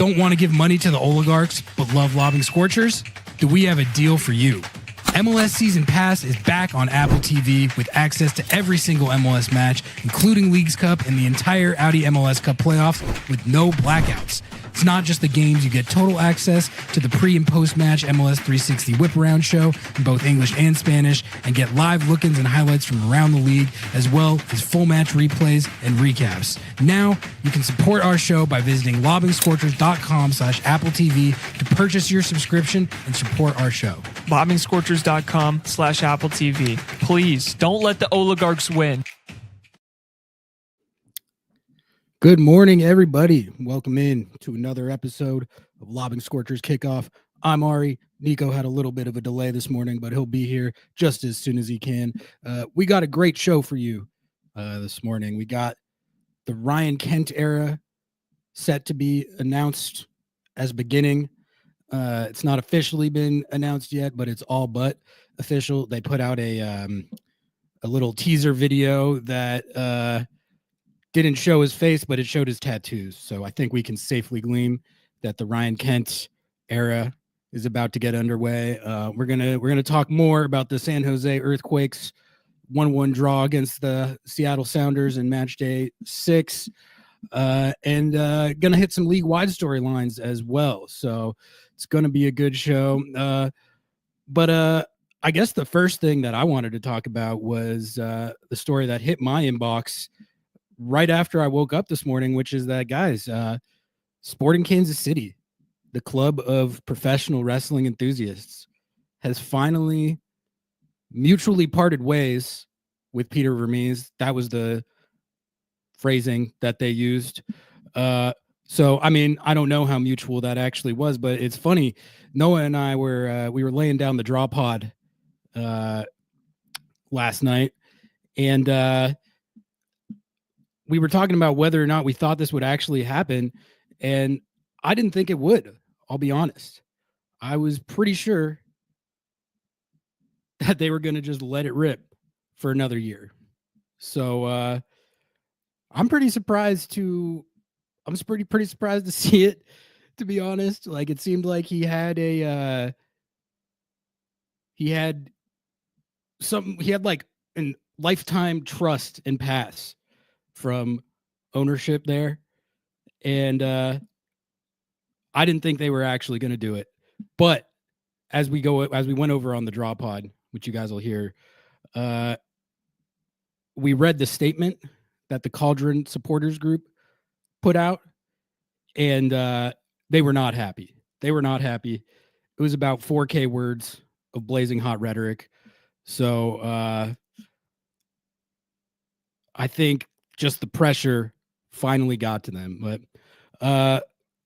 Don't want to give money to the oligarchs, but love lobbing Scorchers? Do we have a deal for you? MLS Season Pass is back on Apple TV with access to every single MLS match, including Leagues Cup and the entire Audi MLS Cup playoffs with no blackouts. It's not just the games, you get total access to the pre- and post-match MLS 360 whip-around show in both English and Spanish, and get live look-ins and highlights from around the league, as well as full match replays and recaps. Now, you can support our show by visiting lobbingscorchers.com/Apple TV to purchase your subscription and support our show. lobbingscorchers.com/Apple TV. Please, don't let the oligarchs win. Good morning, everybody. Welcome in to another episode of Lobbing Scorchers Kickoff. I'm Ari. Nico had a little bit of a delay this morning, but he'll be here just as soon as he can. We got a great show for you this morning. We got the Ryan Kent era set to be announced as beginning. It's not officially been announced yet, but it's all but official. They put out a little teaser video that didn't show his face, but it showed his tattoos. So I think we can safely glean that the Ryan Kent era is about to get underway. We're gonna talk more about the San Jose Earthquakes 1-1 draw against the Seattle Sounders in Matchday 6, and gonna hit some league-wide storylines as well. So it's gonna be a good show. But I guess the first thing that I wanted to talk about was the story that hit my inbox right after I woke up this morning, which is that, guys, Sporting Kansas City, the club of professional wrestling enthusiasts, has finally mutually parted ways with Peter Vermes. That was the phrasing that they used. So, I mean, I don't know how mutual that actually was, but it's funny. Noah and I were laying down the draw pod last night, and we were talking about whether or not we thought this would actually happen, and I didn't think it would. I'll be honest. I was pretty sure that they were going to just let it rip for another year. So I'm pretty surprised to see it, to be honest. Like, it seemed like he had like a lifetime trust and pass from ownership there, and I didn't think they were actually going to do it. But as we went over on the draw pod, which you guys will hear, we read the statement that the Cauldron supporters group put out, and they were not happy. They were not happy. It was about 4K words of blazing hot rhetoric. So I think just the pressure finally got to them. But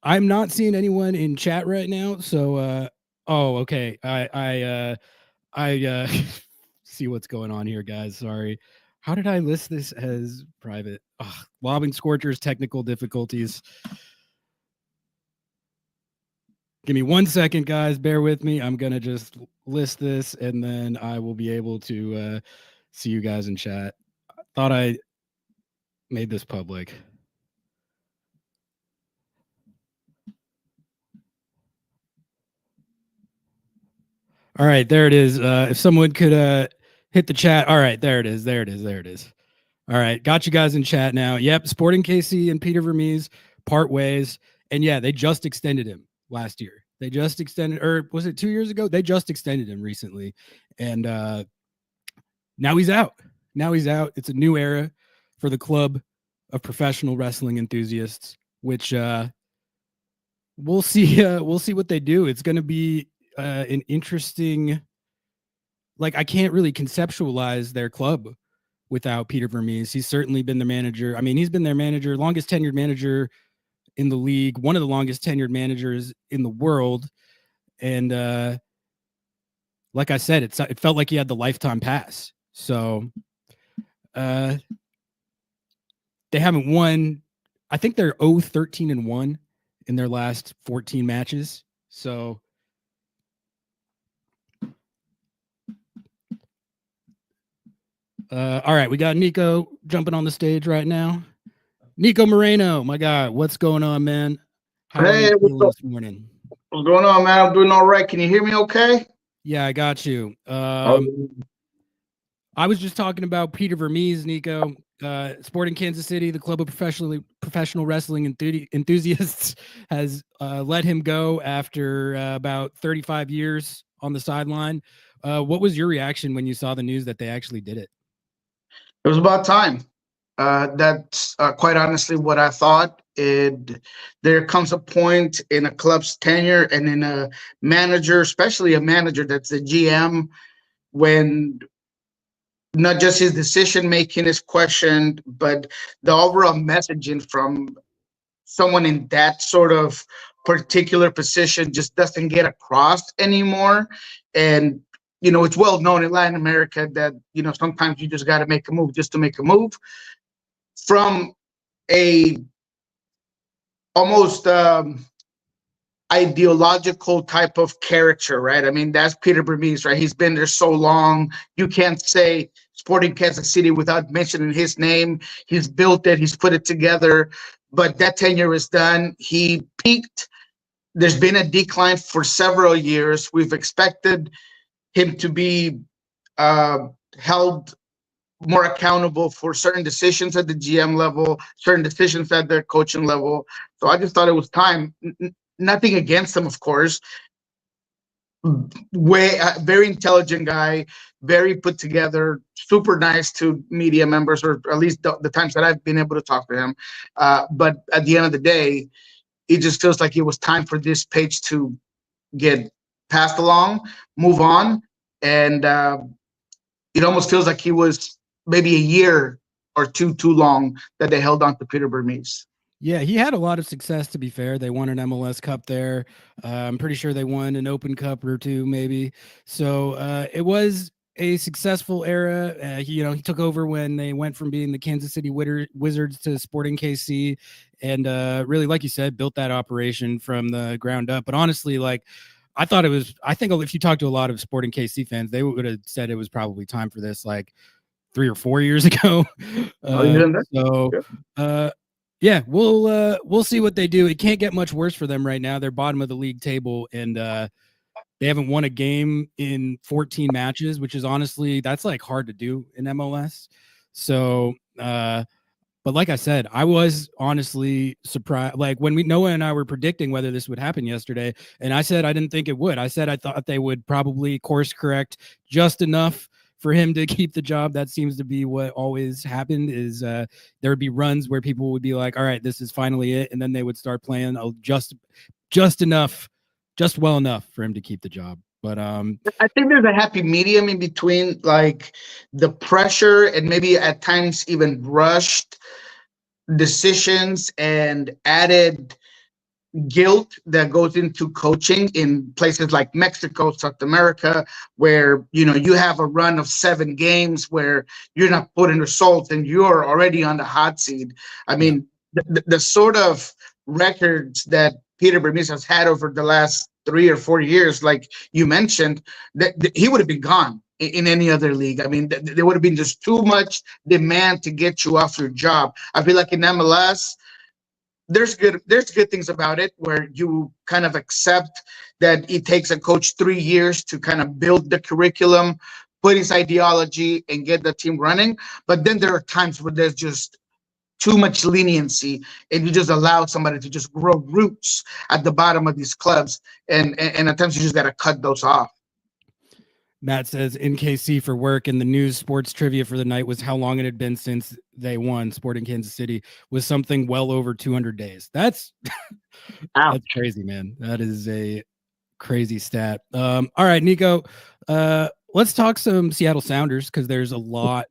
I'm not seeing anyone in chat right now. So okay. I see what's going on here, guys. Sorry. How did I list this as private? Lobbing Scorchers technical difficulties. Give me 1 second, guys. Bear with me. I'm gonna just list this, and then I will be able to see you guys in chat. I thought I made this public. All right, there it is. If someone could hit the chat. All right, there it is. There it is. All right, got you guys in chat now. Yep, Sporting KC and Peter Vermes part ways. And yeah, they just extended him last year. They just extended, or was it 2 years ago? They just extended him recently. And now he's out. It's a new era for the club of professional wrestling enthusiasts, which we'll see what they do. It's going to be an interesting, like, I can't really conceptualize their club without Peter Vermes. He's certainly been the manager. I mean, he's been their manager, longest tenured manager in the league, one of the longest tenured managers in the world. And like I said, it felt like he had the lifetime pass. So they haven't won. I think they're 0-13-1 in their last 14 matches. So all right, we got Nico jumping on the stage right now. Nico Moreno, my guy, what's going on, man? How are you Hey, feeling this morning? what's going on, man? I'm doing all right. Can you hear me okay? Yeah, I got you. Oh, I was just talking about Peter Vermes, Nico, Sporting Kansas City, the club of professional wrestling enthusiasts, has let him go after about 35 years on the sideline. What was your reaction when you saw the news that they actually did it? it was about time. That's quite honestly what I thought. There comes a point in a club's tenure and in a manager, especially a manager that's the GM, when not just his decision making is questioned, but the overall messaging from someone in that sort of particular position just doesn't get across anymore. And it's well known in Latin America that sometimes you just got to make a move just to make a move from a almost ideological type of character, right? I mean, that's Peter Vermes, right? He's been there so long. You can't say Sporting Kansas City without mentioning his name. He's built it, he's put it together, but that tenure is done. He peaked. There's been a decline for several years. We've expected him to be held more accountable for certain decisions at the GM level, certain decisions at their coaching level. So I just thought it was time. Nothing against him, of course. Very intelligent guy, very put together, super nice to media members, or at least the times that I've been able to talk to him. But at the end of the day, it just feels like it was time for this page to get passed along, move on, and it almost feels like he was maybe a year or two too long that they held on to Peter Vermes. Yeah, he had a lot of success, to be fair. They won an MLS Cup there. I'm pretty sure they won an Open Cup or two, maybe. So it was a successful era. He took over when they went from being the Kansas City Wizards to Sporting KC, and really, like you said, built that operation from the ground up. But honestly, I think if you talk to a lot of Sporting KC fans, they would have said it was probably time for this, like 3 or 4 years ago. So. Yeah, we'll see what they do. It can't get much worse for them right now. They're bottom of the league table, and they haven't won a game in 14 matches, which is honestly that's like hard to do in MLS. So, but like I said, I was honestly surprised. Like when Noah and I were predicting whether this would happen yesterday, and I said I didn't think it would. I said I thought they would probably course correct just enough for him to keep the job. That seems to be what always happened. Is there would be runs where people would be like, "All right, this is finally it," and then they would start playing just enough, just well enough for him to keep the job. But I think there's a happy medium in between, like the pressure and maybe at times even rushed decisions and added guilt that goes into coaching in places like Mexico, South America, where you have a run of 7 games where you're not putting results and you're already on the hot seat. I mean, the sort of records that Peter Vermes has had over the last 3 or 4 years, like you mentioned, that he would have been gone in any other league. I mean, there would have been just too much demand to get you off your job. I feel like in MLS, there's good things about it where you kind of accept that it takes a coach 3 years to kind of build the curriculum, put his ideology, and get the team running. But then there are times where there's just too much leniency, and you just allow somebody to just grow roots at the bottom of these clubs, and at times you just got to cut those off. Matt says NKC for work, and the news sports trivia for the night was how long it had been since they won. Sporting Kansas City was something well over 200 days. That's that's crazy, man. That is a crazy stat. All right, Nico, let's talk some Seattle Sounders because there's a lot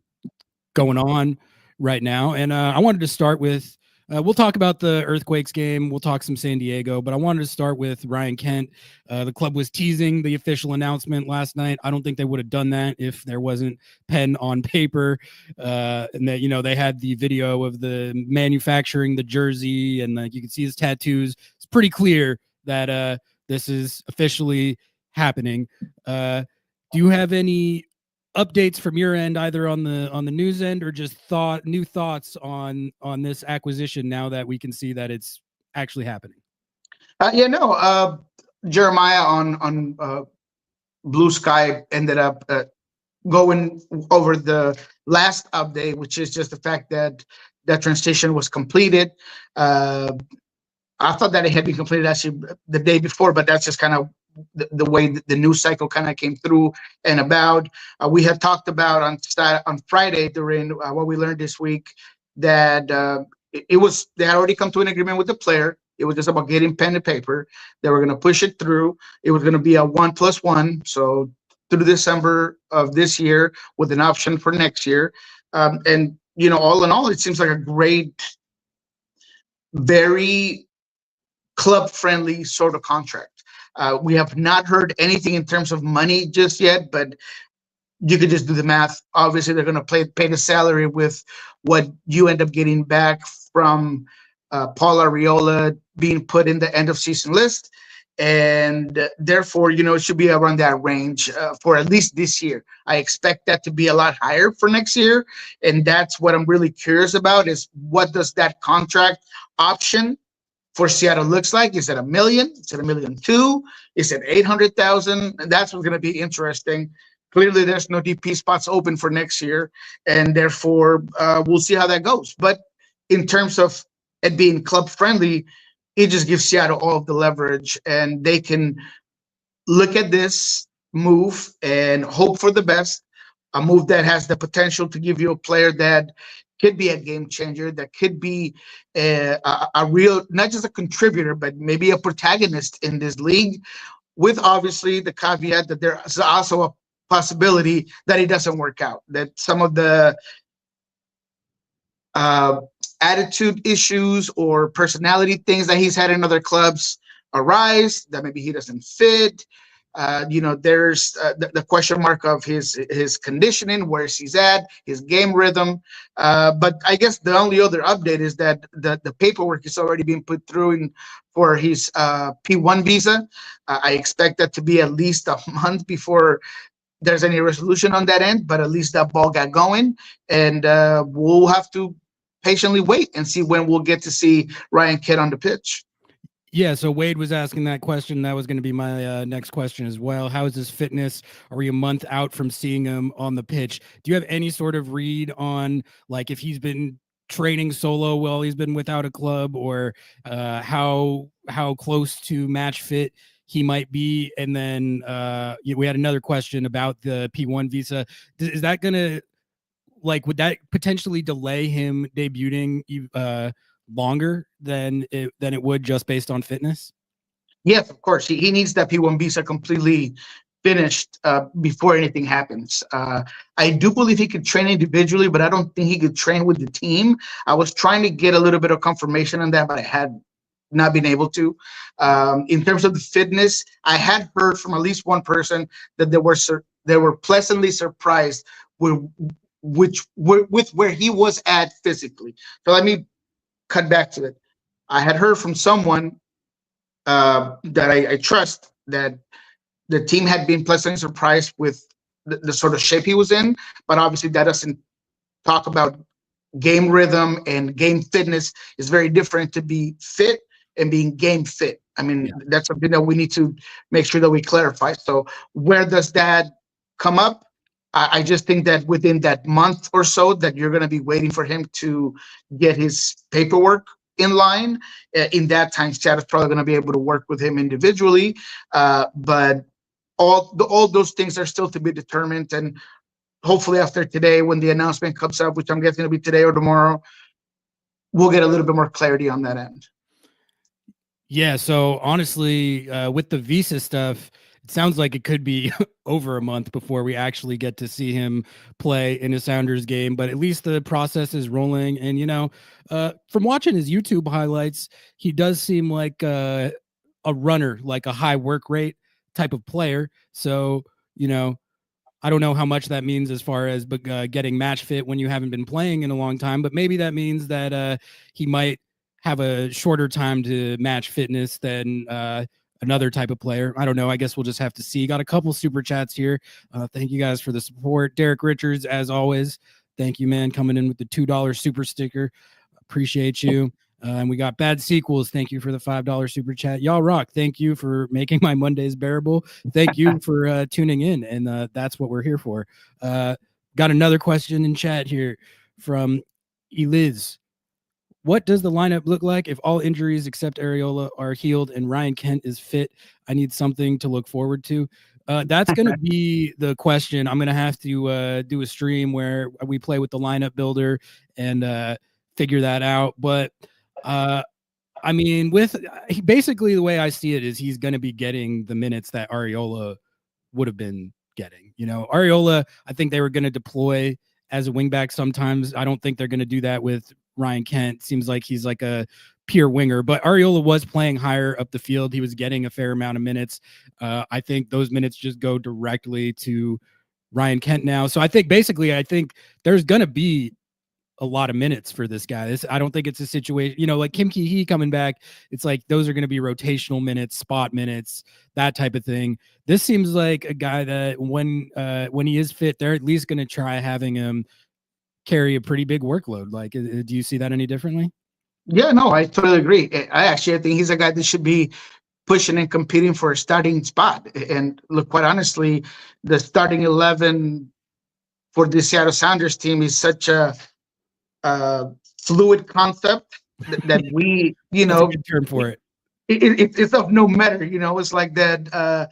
going on right now, and I wanted to start with. We'll talk about the Earthquakes game. We'll talk some San Diego, but I wanted to start with Ryan Kent. The club was teasing the official announcement last night. I don't think they would have done that if there wasn't pen on paper, and that they had the video of the manufacturing the jersey, and you can see his tattoos. It's pretty clear that this is officially happening. Do you have any updates from your end, either on the news end or just new thoughts on this acquisition now that we can see that it's actually happening? Jeremiah on Blue Sky ended up going over the last update, which is just the fact that that transition was completed. I thought that it had been completed actually the day before, but that's just kind of the way the news cycle kind of came through and about. We had talked about on Friday during what we learned this week that they had already come to an agreement with the player. It was just about getting pen and paper. They were going to push it through. It was going to be a 1+1, so through December of this year with an option for next year. And all in all, it seems like a great, very club-friendly sort of contract. We have not heard anything in terms of money just yet, but you could just do the math. Obviously, they're going to pay the salary with what you end up getting back from Paul Arriola being put in the end of season list. And therefore, it should be around that range for at least this year. I expect that to be a lot higher for next year. And that's what I'm really curious about is what does that contract option for Seattle looks like? Is it $1 million? Is it $1.2 million? Is it 800,000? That's what's going to be interesting. Clearly, there's no DP spots open for next year, and therefore we'll see how that goes. But in terms of it being club friendly, it just gives Seattle all of the leverage, and they can look at this move and hope for the best. A move that has the potential to give you a player that could be a game changer, that could be a real, not just a contributor, but maybe a protagonist in this league, with obviously the caveat that there's also a possibility that it doesn't work out, that some of the attitude issues or personality things that he's had in other clubs arise, that maybe he doesn't fit. There's the question mark of his conditioning, where he's at, his game rhythm. But I guess the only other update is that the paperwork is already being put through for his P1 visa. I expect that to be at least a month before there's any resolution on that end, but at least that ball got going, and we'll have to patiently wait and see when we'll get to see Ryan Kidd on the pitch. Yeah, so Wade was asking that question. That was going to be my next question as well. How is his fitness? Are we a month out from seeing him on the pitch? Do you have any sort of read on, like, if he's been training solo while he's been without a club, or how close to match fit he might be? And then we had another question about the P1 visa. Is that going to, would that potentially delay him debuting longer than it would just based on fitness? Yes, of course. He needs that P1 visa completely finished before anything happens. I do believe he could train individually, but I don't think he could train with the team. I was trying to get a little bit of confirmation on that, but I had not been able to. In terms of the fitness, I had heard from at least one person that they were pleasantly surprised with where he was at physically. So let me cut back to it. I had heard from someone that I trust that the team had been pleasantly surprised with the sort of shape he was in, but obviously that doesn't talk about game rhythm, and game fitness is very different to be fit and being game fit. I mean, That's something that we need to make sure that we clarify. So where does that come up? I just think that within that month or so that you're going to be waiting for him to get his paperwork in line. In that time, Seattle's probably going to be able to work with him individually. But all those things are still to be determined. And hopefully after today, when the announcement comes up, which I'm guessing will be today or tomorrow, we'll get a little bit more clarity on that end. Yeah, so honestly, with the visa stuff, it sounds like it could be over a month before we actually get to see him play in a Sounders game, but at least the process is rolling. And, from watching his YouTube highlights, he does seem like a runner, like a high work rate type of player. So, I don't know how much that means as far as getting match fit when you haven't been playing in a long time, but maybe that means that he might have a shorter time to match fitness than another type of player. I don't know. I guess we'll just have to see. Got a couple super chats here. Thank you guys for the support. Derek Richards, as always, thank you, man, coming in with the $2 super sticker. Appreciate you. And we got Bad Sequels. Thank you for the $5 super chat. Y'all rock. Thank you for making my Mondays bearable. Thank you for tuning in. And that's what we're here for. Got another question in chat here from Eliz. What does the lineup look like if all injuries except Areola are healed and Ryan Kent is fit? I need something to look forward to. That's going to be the question. I'm going to have to do a stream where we play with the lineup builder and figure that out. But I mean, basically the way I see it is he's going to be getting the minutes that Areola would have been getting. You know, Areola, I think they were going to deploy as a wingback sometimes. I don't think they're going to do that with Ryan Kent. Seems like he's like a pure winger, but Areola was playing higher up the field. He was getting a fair amount of minutes. I think those minutes just go directly to Ryan Kent now. So I think there's going to be a lot of minutes for this guy. I don't think it's a situation, you know, like Kim Ki-hee coming back. It's like those are going to be rotational minutes, spot minutes, that type of thing. This seems like a guy that when he is fit, they're at least going to try having him carry a pretty big workload. Like, do you see that any differently? Yeah, no, I totally agree. I think he's a guy that should be pushing and competing for a starting spot. And look, quite honestly, the starting 11 for the Seattle Sounders team is such a fluid concept that we, you That's know, a good term for it. It's of no matter, you know. It's like that.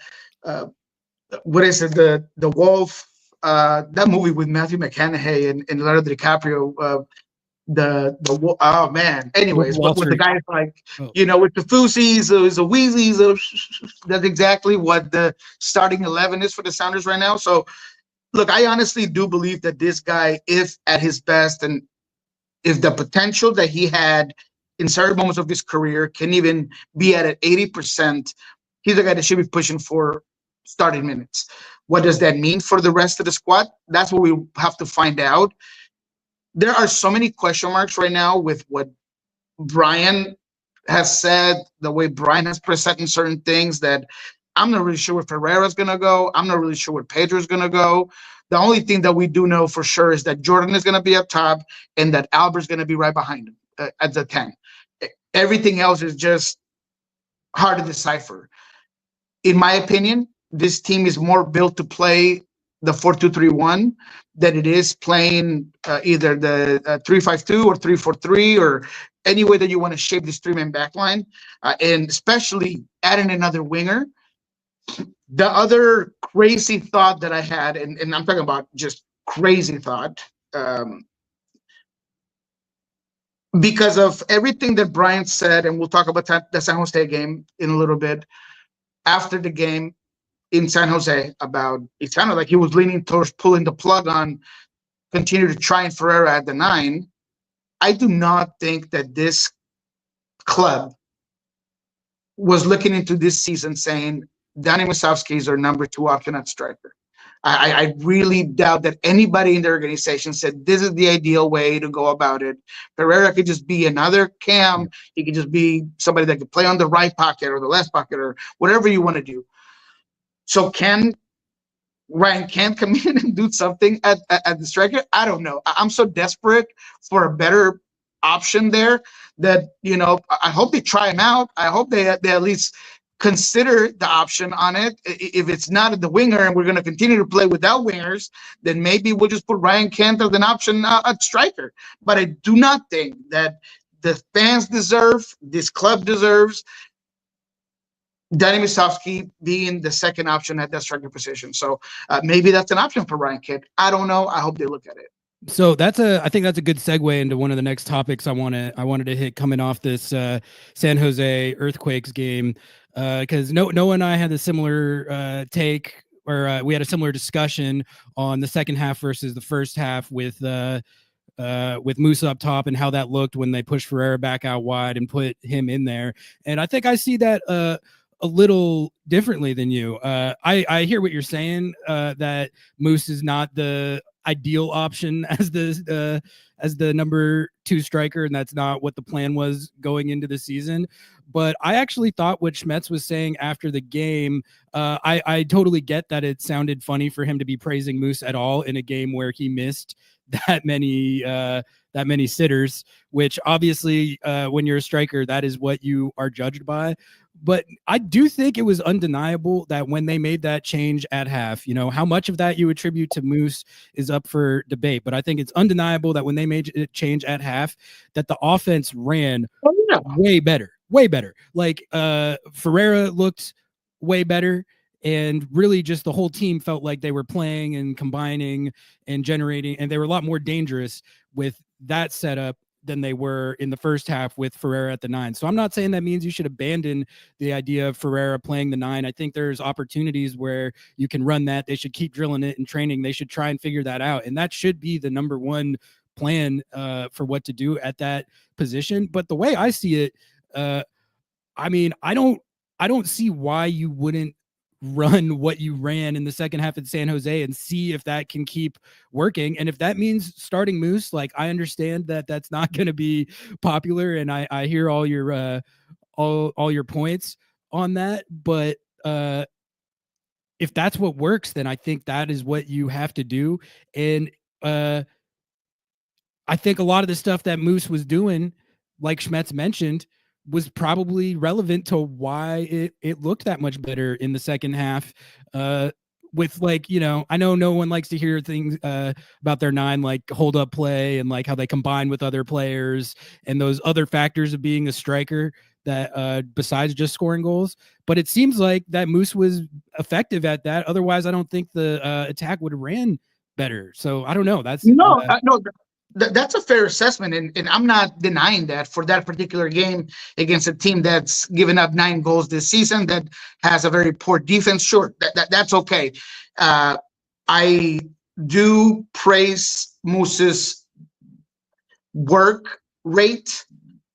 What is it? The Wolf. That movie with Matthew McConaughey and Leonardo DiCaprio. Oh man. Anyways, what the guy's like, you know, with the Foosies, the Weasleys. That's exactly what the starting 11 is for the Sounders right now. So, look, I honestly do believe that this guy, if at his best, and if the potential that he had in certain moments of his career can even be at 80%, he's a guy that should be pushing for starting minutes. What does that mean for the rest of the squad? That's what we have to find out. There are so many question marks right now with what Brian has said, the way Brian has presented certain things, that I'm not really sure where Ferreira's going to go. I'm not really sure where Pedro's going to go. The only thing that we do know for sure is that Jordan is going to be up top and that Albert's going to be right behind him at the 10. Everything else is just hard to decipher. In my opinion, this team is more built to play the 4-2-3-1 than it is playing either the 3-5-2 or 3-4-3 or any way that you want to shape this three-man back line, and especially adding another winger. The other crazy thought that I had, and I'm talking about just crazy thought, because of everything that Brian said, and we'll talk about the San Jose game in a little bit, after the game in San Jose, about it sounded like he was leaning towards pulling the plug on continue to try and Ferreira at the 9. I do not think that this club was looking into this season saying Danny Musovski is our number 2 option at striker. I really doubt that anybody in the organization said this is the ideal way to go about it. Ferreira could just be another Cam. He could just be somebody that could play on the right pocket or the left pocket or whatever you want to do. So can Ryan Kent come in and do something at the striker? I don't know. I'm so desperate for a better option there that, you know, I hope they try him out. I hope they at least consider the option on it. If it's not at the winger and we're going to continue to play without wingers, then maybe we'll just put Ryan Kent as an option at striker. But I do not think that the fans deserve, this club deserves, Danny Musovski being the second option at that striker position. So maybe that's an option for Ryan Kent. I don't know. I hope they look at it. So I think that's a good segue into one of the next topics I wanted to hit coming off this San Jose Earthquakes game, because Noah and I had a similar take, or we had a similar discussion on the second half versus the first half with Musa up top and how that looked when they pushed Ferreira back out wide and put him in there. And I think I see that a little differently than you. I hear what you're saying, that Moose is not the ideal option as the number 2 striker, and that's not what the plan was going into the season. But I actually thought what Schmetz was saying after the game, I totally get that it sounded funny for him to be praising Moose at all in a game where he missed that many sitters, which obviously when you're a striker, that is what you are judged by. But I do think it was undeniable that when they made that change at half, how much of that you attribute to Moose is up for debate. But I think it's undeniable that when they made it change at half, that the offense ran way better. Like Ferreira looked way better. And really just the whole team felt like they were playing and combining and generating, and they were a lot more dangerous with that setup than they were in the first half with Ferreira at the 9. So I'm not saying that means you should abandon the idea of Ferreira playing the 9. I think there's opportunities where you can run that. They should keep drilling it in training. They should try and figure that out. And that should be the number one plan for what to do at that position. But the way I see it, I mean, I don't see why you wouldn't run what you ran in the second half at San Jose and see if that can keep working. And if that means starting Moose, like, I understand that that's not going to be popular, and I hear all your all your points on that, but if that's what works, then I think that is what you have to do. And I think a lot of the stuff that Moose was doing, like Schmetz mentioned, was probably relevant to why it looked that much better in the second half. With, like, I know no one likes to hear things about their 9, like hold up play and like how they combine with other players and those other factors of being a striker that besides just scoring goals. But it seems like that Moose was effective at that. Otherwise, I don't think the attack would have ran better. So I don't know. That's no. That's a fair assessment, and I'm not denying that for that particular game against a team that's given up 9 goals this season, that has a very poor defense. Sure, that's okay. I do praise Moose's work rate,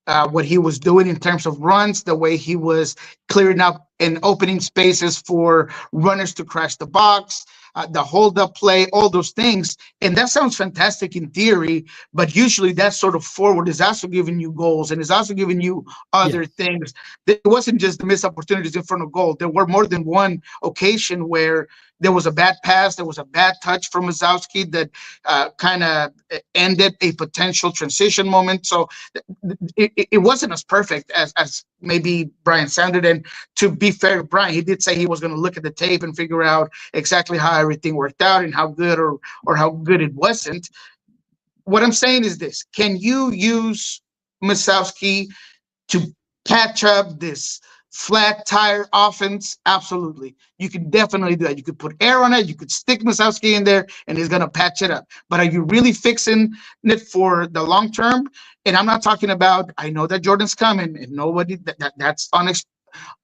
what he was doing in terms of runs, the way he was clearing up and opening spaces for runners to crash the box, the hold-up play, all those things. And that sounds fantastic in theory, but usually that sort of forward is also giving you goals and is also giving you other things. It wasn't just the missed opportunities in front of goal. There were more than one occasion where there was a bad pass, there was a bad touch from Mazowski that kind of ended a potential transition moment. So it wasn't as perfect as maybe Brian sounded. And to be fair to Brian, he did say he was going to look at the tape and figure out exactly how everything worked out and how good or how good it wasn't. What I'm saying is this: can you use Mazowski to patch up this flat tire offense? Absolutely. You could definitely do that. You could put air on it. You could stick Mazowski in there and he's going to patch it up. But are you really fixing it for the long term? And I'm not talking about, I know that Jordan's coming and nobody, that's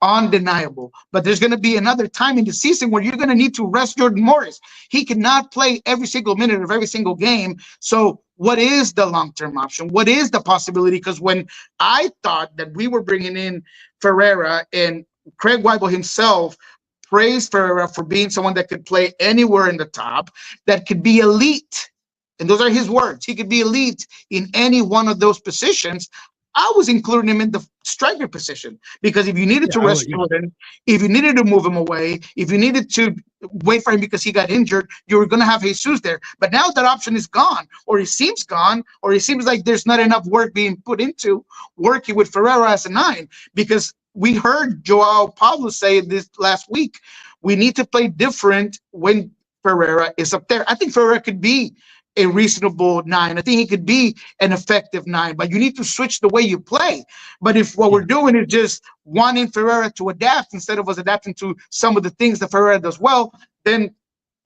undeniable. But there's going to be another time in the season where you're going to need to rest Jordan Morris. He cannot play every single minute of every single game. So what is the long-term option? What is the possibility? Because when I thought that we were bringing in Ferreira, and Craig Weibel himself praised Ferreira for being someone that could play anywhere in the top, that could be elite. And those are his words. He could be elite in any one of those positions. I was including him in the striker position, because if you needed to rest Jordan, if you needed to move him away, if you needed to wait for him because he got injured, you were going to have Jesus there. But now that option is gone, or it seems gone, or it seems like there's not enough work being put into working with Ferreira as a 9, because we heard Joao Pablo say this last week, we need to play different when Ferreira is up there. I think Ferreira could be a reasonable 9. I think he could be an effective 9, but you need to switch the way you play. But if what we're doing is just wanting Ferreira to adapt instead of us adapting to some of the things that Ferreira does well, then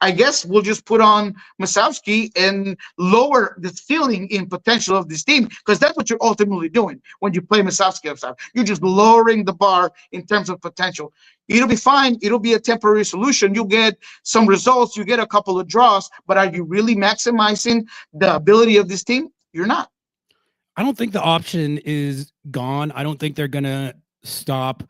I guess we'll just put on Mazowski and lower the ceiling in potential of this team, because that's what you're ultimately doing when you play Mazowski upside. You're just lowering the bar in terms of potential. It'll be fine. It'll be a temporary solution. You'll get some results. You get a couple of draws, but are you really maximizing the ability of this team? You're not. I don't think the option is gone. I don't think they're going to stop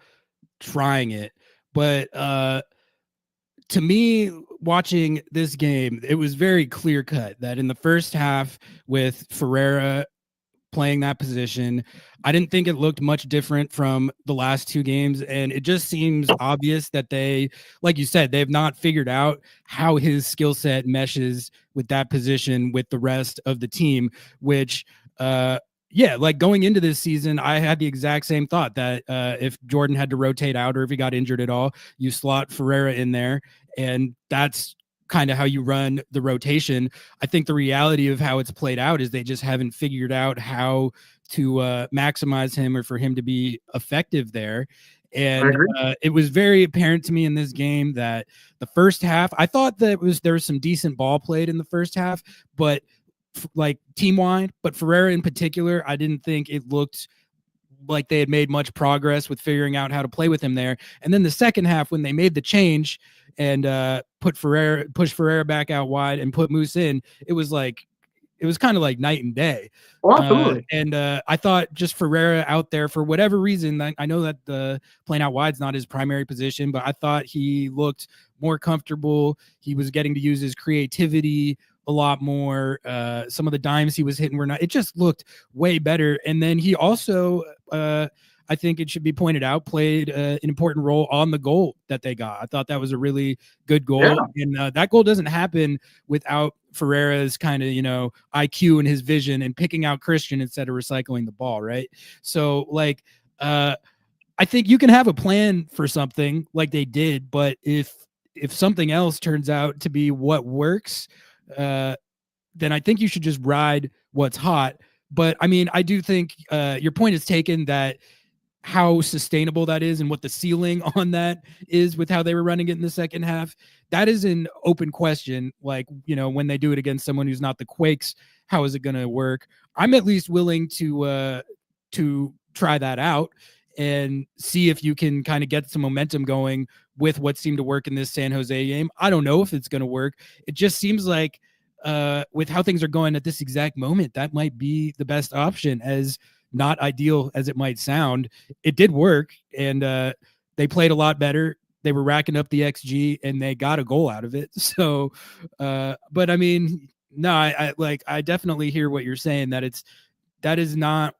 trying it. But to me, watching this game, it was very clear cut that in the first half with Ferreira playing that position. I didn't think it looked much different from the last two games. And it just seems obvious that they, like you said, they've not figured out how his skill set meshes with that position with the rest of the team, which, yeah, like going into this season, I had the exact same thought that if Jordan had to rotate out or if he got injured at all, you slot Ferreira in there. And that's kind of how you run the rotation. I think the reality of how it's played out is they just haven't figured out how to maximize him or for him to be effective there. And it was very apparent to me in this game that the first half, I thought that there was some decent ball played in the first half, but like team wide, but Ferreira in particular, I didn't think it looked like they had made much progress with figuring out how to play with him there. And then the second half, when they made the change and pushed Ferreira back out wide and put Moose in, it was kind of like night and day. Oh, absolutely. I thought just Ferreira out there for whatever reason. I know that the playing out wide is not his primary position, but I thought he looked more comfortable. He was getting to use his creativity a lot more. Some of the dimes he was hitting were not. It just looked way better. And then he also, I think it should be pointed out, played an important role on the goal that they got. I thought that was a really good goal. Yeah. And that goal doesn't happen without Ferreira's kind of, IQ and his vision and picking out Christian instead of recycling the ball, right? So, like, I think you can have a plan for something like they did, but if something else turns out to be what works, then I think you should just ride what's hot. But I mean, I do think your point is taken that how sustainable that is and what the ceiling on that is with how they were running it in the second half. That is an open question. Like, when they do it against someone who's not the Quakes, how is it going to work? I'm at least willing to try that out and see if you can kind of get some momentum going with what seemed to work in this San Jose game. I don't know if it's going to work. It just seems like with how things are going at this exact moment, that might be the best option. As not ideal as it might sound, it did work, and they played a lot better. They were racking up the XG, and they got a goal out of it. So, but I mean, no, I definitely hear what you're saying, that is not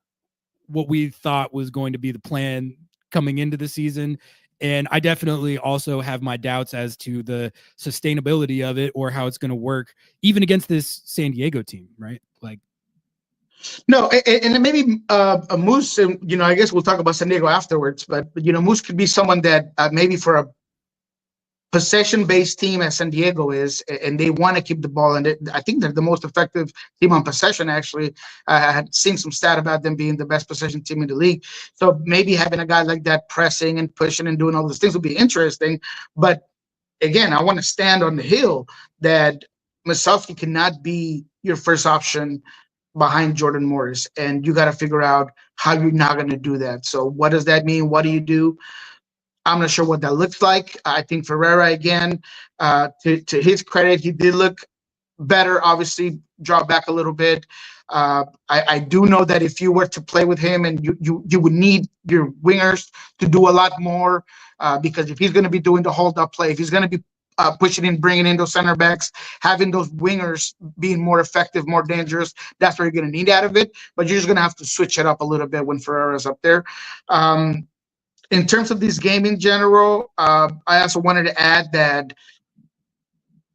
what we thought was going to be the plan coming into the season. And I definitely also have my doubts as to the sustainability of it or how it's going to work, even against this San Diego team, right? Like, no, and maybe a Moose, I guess we'll talk about San Diego afterwards, but Moose could be someone that maybe for a possession-based team as San Diego is, and they want to keep the ball, and I think they're the most effective team on possession, actually. I had seen some stat about them being the best possession team in the league. So maybe having a guy like that pressing and pushing and doing all those things would be interesting. But again, I want to stand on the hill that Masovsky cannot be your first option behind Jordan Morris, and you got to figure out how you're not going to do that. So what does that mean? What do you do? I'm not sure what that looks like. I think Ferreira, again, to his credit, he did look better, obviously draw back a little bit. I do know that if you were to play with him, and you would need your wingers to do a lot more, because if he's going to be doing the hold-up play, if he's going to be pushing in, bringing in those center backs, having those wingers being more effective, more dangerous, that's what you're going to need out of it. But you're just going to have to switch it up a little bit when Ferreira's up there. In terms of this game in general, I also wanted to add that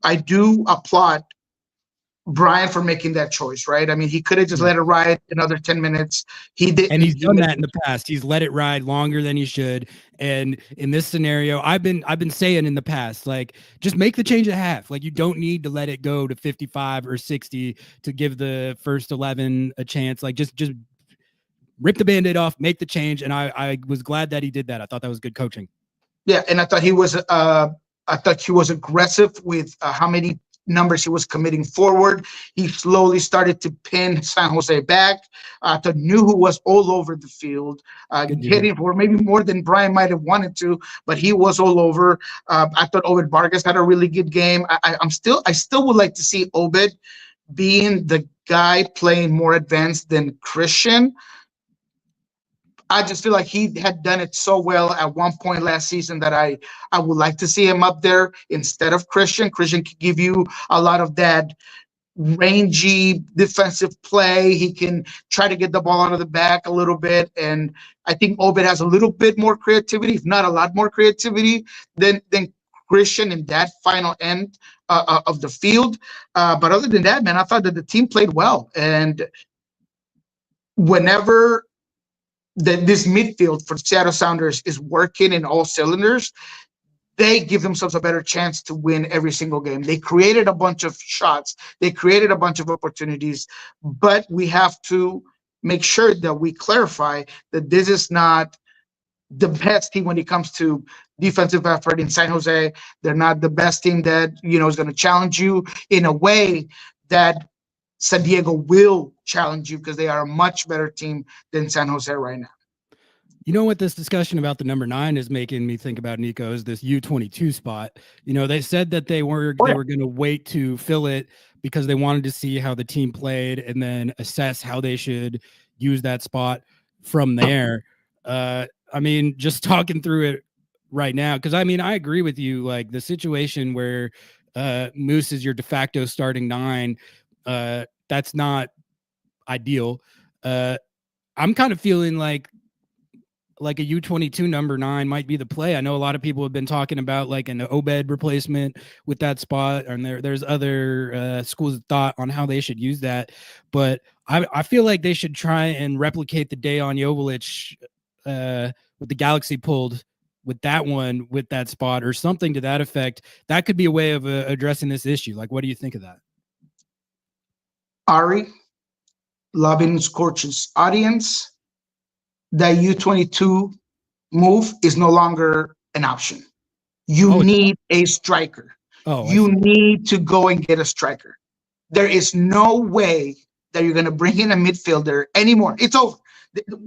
I do applaud Brian for making that choice, right? I mean, he could have just let it ride another 10 minutes. He did, and he's done that in the past. He's let it ride longer than he should. And in this scenario, I've been saying in the past, like, just make the change at half. Like, you don't need to let it go to 55 or 60 to give the first 11 a chance. Like, just rip the Band-Aid off, make the change. And I was glad that he did that. I thought that was good coaching. Yeah, and I thought he was aggressive with how many numbers he was committing forward. He slowly started to pin San Jose back. I thought Nuhu was all over the field, getting for maybe more than Brian might have wanted to, but he was all over. I thought Obed Vargas had a really good game. I still would like to see Obed being the guy playing more advanced than Christian. I just feel like he had done it so well at one point last season that I would like to see him up there instead of Christian. Christian could give you a lot of that rangy defensive play. He can try to get the ball out of the back a little bit. And I think Obed has a little bit more creativity, if not a lot more creativity than Christian in that final end of the field. But other than that, man, I thought that the team played well. And whenever this midfield for Seattle Sounders is working in all cylinders, they give themselves a better chance to win every single game. They created a bunch of shots. They created a bunch of opportunities, but we have to make sure that we clarify that this is not the best team when it comes to defensive effort in San Jose. They're not the best team that, is going to challenge you in a way that San Diego will challenge you, because they are a much better team than San Jose right now. You know what this discussion about the number 9 is making me think about, Nico, is this U22 spot. They said that they were going to wait to fill it because they wanted to see how the team played and then assess how they should use that spot from there. Just talking through it right now, because I agree with you. Like, the situation where Moose is your de facto starting 9, that's not ideal. I'm kind of feeling like a U22 number 9 might be the play. I know a lot of people have been talking about like an Obed replacement with that spot, and there's other schools of thought on how they should use that. But I feel like they should try and replicate the Dejan Joveljic with the Galaxy pulled with that one, with that spot, or something to that effect. That could be a way of addressing this issue. Like, what do you think of that? Ari, Lobbing, Scorchers audience, that U22 move is no longer an option. You need a striker. You need to go and get a striker. There is no way that you're going to bring in a midfielder anymore. It's over.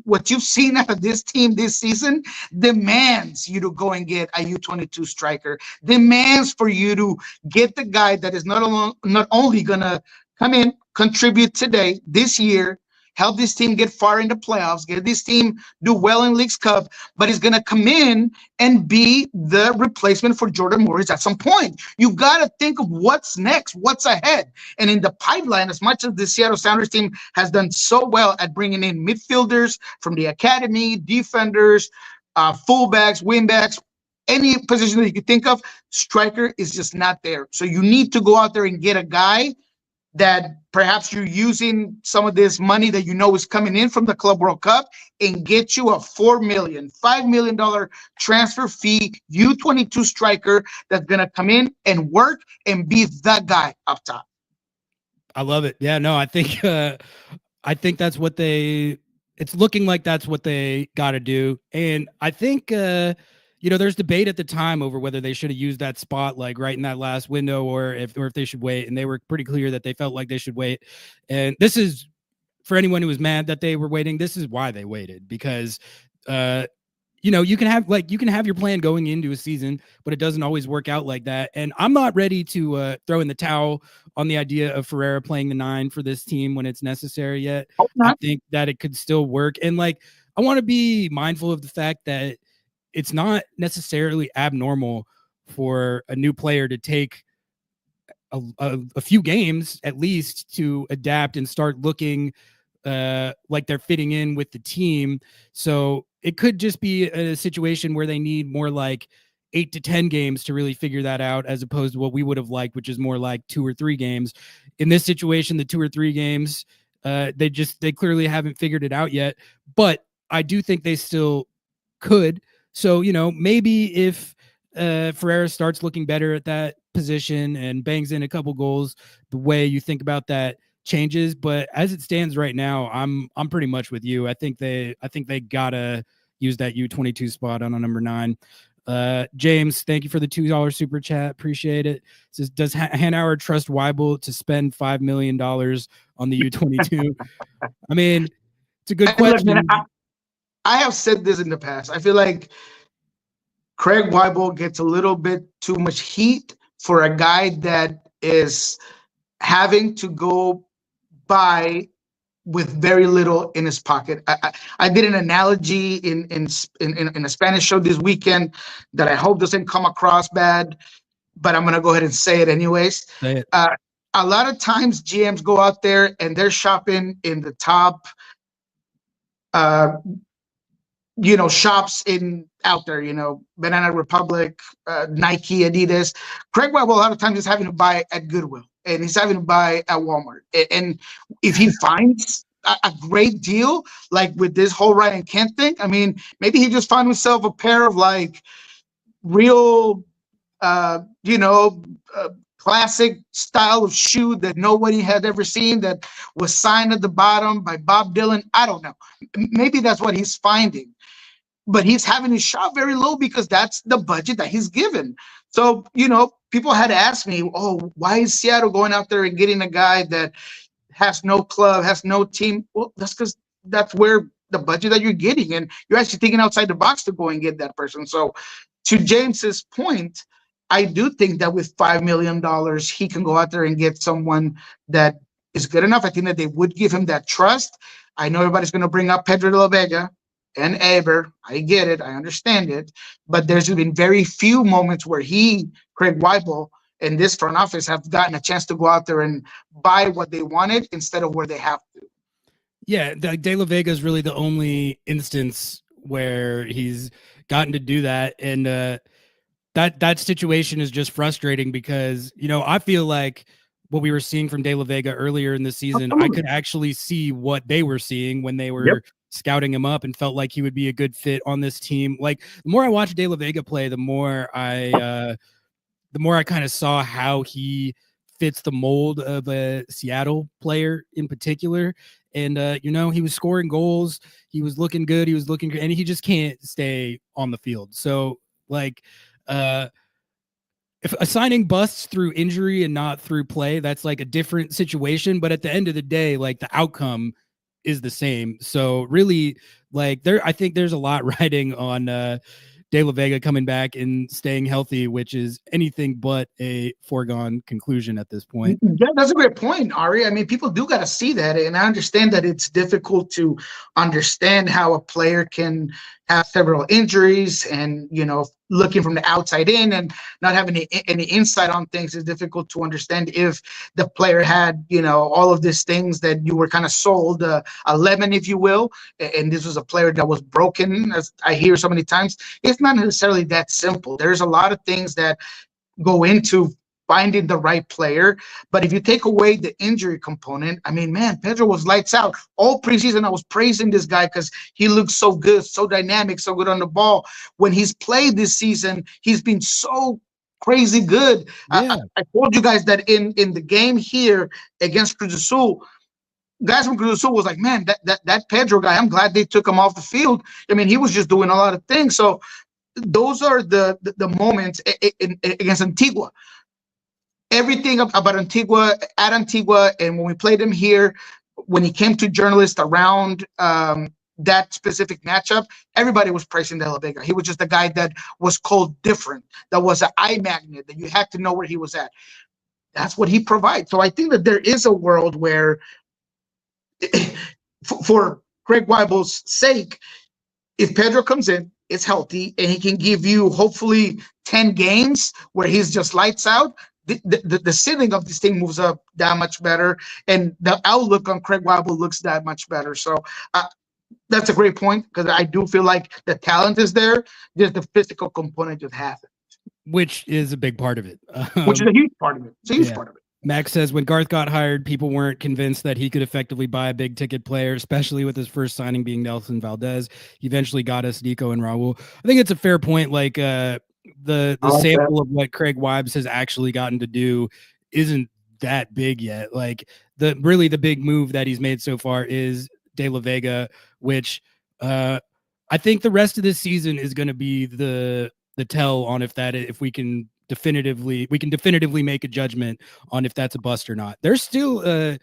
What you've seen out of this team this season demands you to go and get a U22 striker, demands for you to get the guy that is not only going to come in, contribute today, this year, help this team get far into playoffs, get this team do well in Leagues Cup, but he's going to come in and be the replacement for Jordan Morris at some point. You got to think of what's next, what's ahead. And in the pipeline, as much as the Seattle Sounders team has done so well at bringing in midfielders from the academy, defenders, fullbacks, wingbacks, any position that you could think of, striker is just not there. So you need to go out there and get a guy that perhaps you're using some of this money that is coming in from the Club World Cup and get you a $4 million, $5 million transfer fee U22 striker that's going to come in and work and be the guy up top. I love it. Yeah, no, I think that's what it's looking like that's what they got to do. And I think, there's debate at the time over whether they should have used that spot like right in that last window or if they should wait. And they were pretty clear that they felt like they should wait. And this is, for anyone who was mad that they were waiting, this is why they waited, because you can have your plan going into a season, but it doesn't always work out like that. And I'm not ready to throw in the towel on the idea of Ferreira playing the 9 for this team when it's necessary yet. I think that it could still work. And I want to be mindful of the fact that it's not necessarily abnormal for a new player to take a few games at least to adapt and start looking like they're fitting in with the team. So it could just be a situation where they need more like 8 to 10 games to really figure that out, as opposed to what we would have liked, which is more like 2 or 3 games. In this situation, the 2 or 3 games, they clearly haven't figured it out yet, but I do think they still could. So, maybe if Ferreira starts looking better at that position and bangs in a couple goals, the way you think about that changes. But as it stands right now, I'm pretty much with you. I think they gotta use that U22 spot on a number 9. James, thank you for the $2 super chat. Appreciate it. It says, does Hanauer trust Weibel to spend $5 million on the U22? It's a good question. I have said this in the past. I feel like Craig Weibel gets a little bit too much heat for a guy that is having to go by with very little in his pocket. I did an analogy in a Spanish show this weekend that I hope doesn't come across bad, but I'm going to go ahead and say it anyways. Say it. a lot of times GMs go out there and they're shopping in the top, shops out there, Banana Republic, Nike, Adidas. Craig Webb, a lot of times, is having to buy at Goodwill and he's having to buy at Walmart. And if he finds a great deal, like with this whole Ryan Kent thing, I mean, maybe he just found himself a pair of like real, classic style of shoe that nobody had ever seen, that was signed at the bottom by Bob Dylan. I don't know. Maybe that's what he's finding. But he's having his shot very low because that's the budget that he's given. So, people had asked me, oh, why is Seattle going out there and getting a guy that has no club, has no team? Well, that's because that's where the budget that you're getting, and you're actually thinking outside the box to go and get that person. So to James's point, I do think that with $5 million, he can go out there and get someone that is good enough. I think that they would give him that trust. I know everybody's going to bring up Pedro de la Vega and Aber. I get it. I understand it. But there's been very few moments where Craig Weibel, and this front office have gotten a chance to go out there and buy what they wanted instead of where they have to. Yeah, De La Vega is really the only instance where he's gotten to do that. And that situation is just frustrating because, I feel like what we were seeing from De La Vega earlier in the season, I could actually see what they were seeing when they were scouting him up and felt like he would be a good fit on this team. Like, the more I watched De La Vega play, the more I kind of saw how he fits the mold of a Seattle player in particular. And, he was scoring goals. He was looking good. And he just can't stay on the field. So, like, if a signing busts through injury and not through play, that's like a different situation. But at the end of the day, like, the outcome is the same. So really, like, I think there's a lot riding on De La Vega coming back and staying healthy, which is anything but a foregone conclusion at this point. Yeah, that's a great point, Ari. I mean, people do got to see that. And I understand that it's difficult to understand how a player can have several injuries and, looking from the outside in and not having any insight on things is difficult to understand. If the player had, all of these things that you were kind of sold, a lemon, if you will, and this was a player that was broken, as I hear so many times, it's not necessarily that simple. There's a lot of things that go into finding the right player. But if you take away the injury component, I mean, man, Pedro was lights out. All preseason, I was praising this guy because he looks so good, so dynamic, so good on the ball. When he's played this season, he's been so crazy good. Yeah. I told you guys that in the game here against Cruz Azul, guys from Cruz Azul was like, man, that Pedro guy, I'm glad they took him off the field. I mean, he was just doing a lot of things. So those are the moments against Antigua. Everything about Antigua, and when we played him here, when he came to journalists around that specific matchup, everybody was praising De La Vega. He was just a guy that was called different, that was an eye magnet, that you had to know where he was at. That's what he provides. So I think that there is a world where, for Craig Weibel's sake, if Pedro comes in, is healthy, and he can give you hopefully 10 games where he's just lights out, the ceiling of this thing moves up that much better, and the outlook on Craig Weibel looks that much better. So that's a great point, because I do feel like the talent is there, just the physical component just hasn't. Which is a big part of it. Which is a huge part of it. It's a huge part of it. Max says, when Garth got hired, people weren't convinced that he could effectively buy a big ticket player, especially with his first signing being Nelson Valdez. He eventually got us Nico and Raul. I think it's a fair point. Like, the sample of what Craig Weibs has actually gotten to do isn't that big yet. Like, the big move that he's made so far is De La Vega, which I think the rest of this season is going to be the tell on if we can definitively make a judgment on if that's a bust or not. There's still a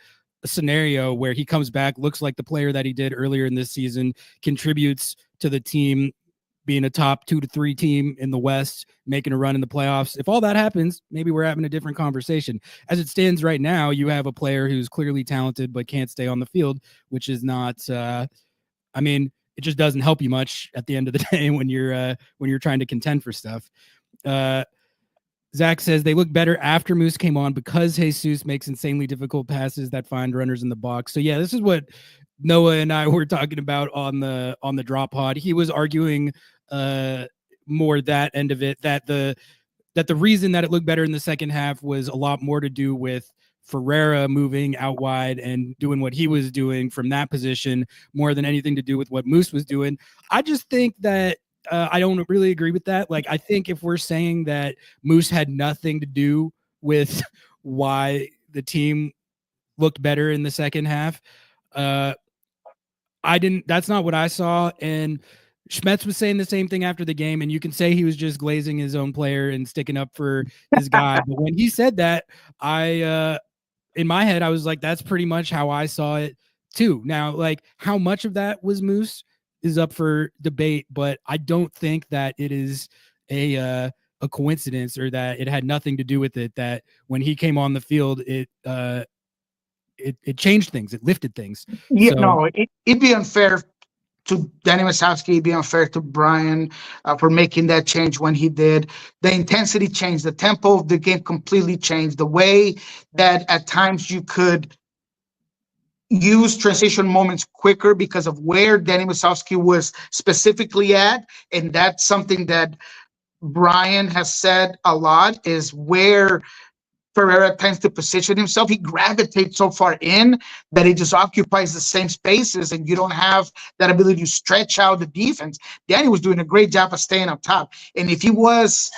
scenario where he comes back, looks like the player that he did earlier in this season, contributes to the team being a top 2 to 3 team in the West, making a run in the playoffs. If all that happens, maybe we're having a different conversation. As it stands right now, you have a player who's clearly talented but can't stay on the field, which is not it just doesn't help you much at the end of the day when you're trying to contend for stuff. Zach says they look better after Moose came on because Jesus makes insanely difficult passes that find runners in the box. So yeah, this is what Noah and I were talking about on the drop pod. He was arguing more that end of it, that the reason that it looked better in the second half was a lot more to do with Ferreira moving out wide and doing what he was doing from that position more than anything to do with what Moose was doing. I just think that I don't really agree with that. Like, I think if we're saying that Moose had nothing to do with why the team looked better in the second half, that's not what I saw. And Schmetz was saying the same thing after the game, and you can say he was just glazing his own player and sticking up for his guy. But when he said that, in my head, I was like, that's pretty much how I saw it too. Now, like, how much of that was Moose is up for debate, but I don't think that it is a coincidence or that it had nothing to do with it, that when he came on the field, it changed things. It lifted things. Yeah, So, no, it'd be unfair to Danny Masowski, it'd be unfair to Brian for making that change when he did. The intensity changed, the tempo of the game completely changed. The way that at times you could use transition moments quicker because of where Danny Masowski was specifically at, and that's something that Brian has said a lot, is where Ferreira tends to position himself. He gravitates so far in that he just occupies the same spaces, and you don't have that ability to stretch out the defense. Danny was doing a great job of staying up top, and if he was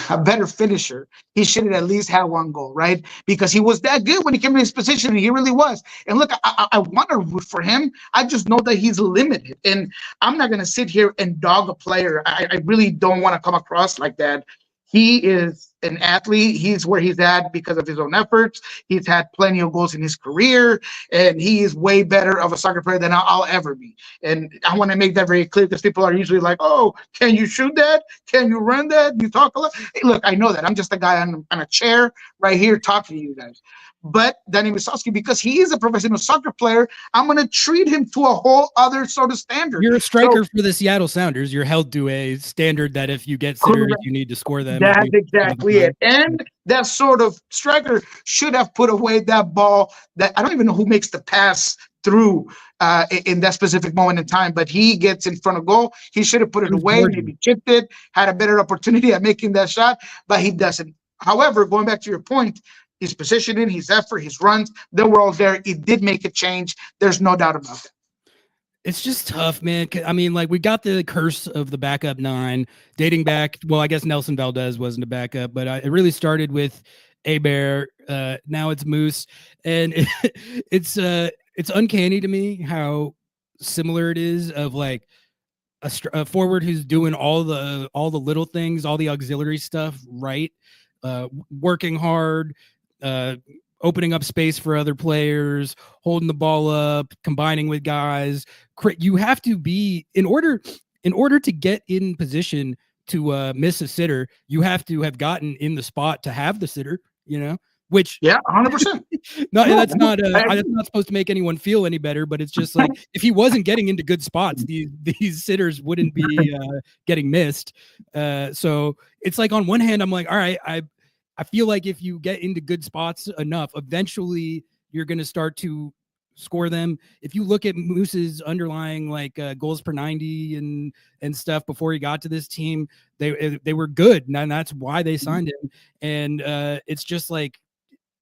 a better finisher, he should have at least had one goal, right? Because he was that good when he came in his position, and he really was. And look, I want to root for him. I just know that he's limited, and I'm not going to sit here and dog a player. I really don't want to come across like that. He is an athlete. He's where he's at because of his own efforts. He's had plenty of goals in his career, and he is way better of a soccer player than I'll ever be. And I want to make that very clear, because people are usually like, oh, can you shoot that? Can you run that? You talk a lot. Hey, look, I know that. I'm just a guy on a chair right here talking to you guys. But Danny Masowski, because he is a professional soccer player, I'm going to treat him to a whole other sort of standard. You're a striker for the Seattle Sounders. You're held to a standard that if you get sitters, you need to score them. That's exactly it. And that sort of striker should have put away that ball that I don't even know who makes the pass through in that specific moment in time, but he gets in front of goal. He should have put it away, maybe chipped it, had a better opportunity at making that shot, but he doesn't. However, going back to your point, his positioning, his effort, his runs, they were all there. It did make a change. There's no doubt about that. It's just tough, man. I mean, like, we got the curse of the backup nine dating back. Well, I guess Nelson Valdez wasn't a backup, but it really started with Abear. Now it's Moose, and it's uncanny to me how similar it is of like a forward who's doing all the little things, all the auxiliary stuff, right? Working hard, opening up space for other players, holding the ball up, combining with guys. You have to be, in order to get in position to miss a sitter, you have to have gotten in the spot to have the sitter, which 100%. No, that's not supposed to make anyone feel any better, but it's just like, if he wasn't getting into good spots, these sitters wouldn't be getting missed. So it's like, on one hand, I'm like, all right, I feel like if you get into good spots enough, eventually you're going to start to score them. If you look at Moose's underlying like goals per 90 and stuff before he got to this team, they were good, and that's why they signed him. And it's just like,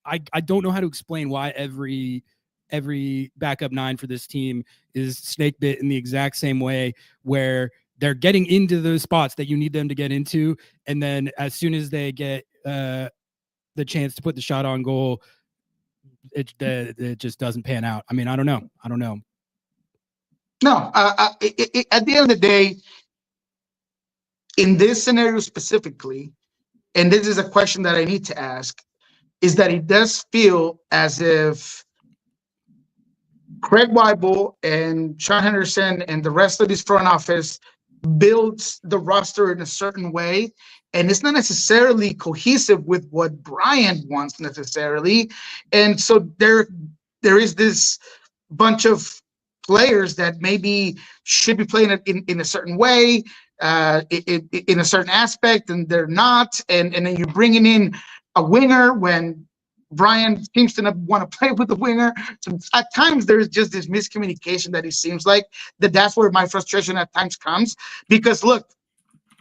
I don't know how to explain why every backup nine for this team is snake bit in the exact same way, where they're getting into those spots that you need them to get into, and then as soon as they get the chance to put the shot on goal, it just doesn't pan out. I mean, I don't know. No, at the end of the day, in this scenario specifically, and this is a question that I need to ask, is that it does feel as if Craig Weibel and Sean Henderson and the rest of his front office builds the roster in a certain way, and it's not necessarily cohesive with what Brian wants necessarily. And so there is this bunch of players that maybe should be playing it in a certain way. in a certain aspect, and they're not. And then you're bringing in a winger when Brian seems to not want to play with the winger. So at times there's just this miscommunication that it seems like that's where my frustration at times comes. Because look,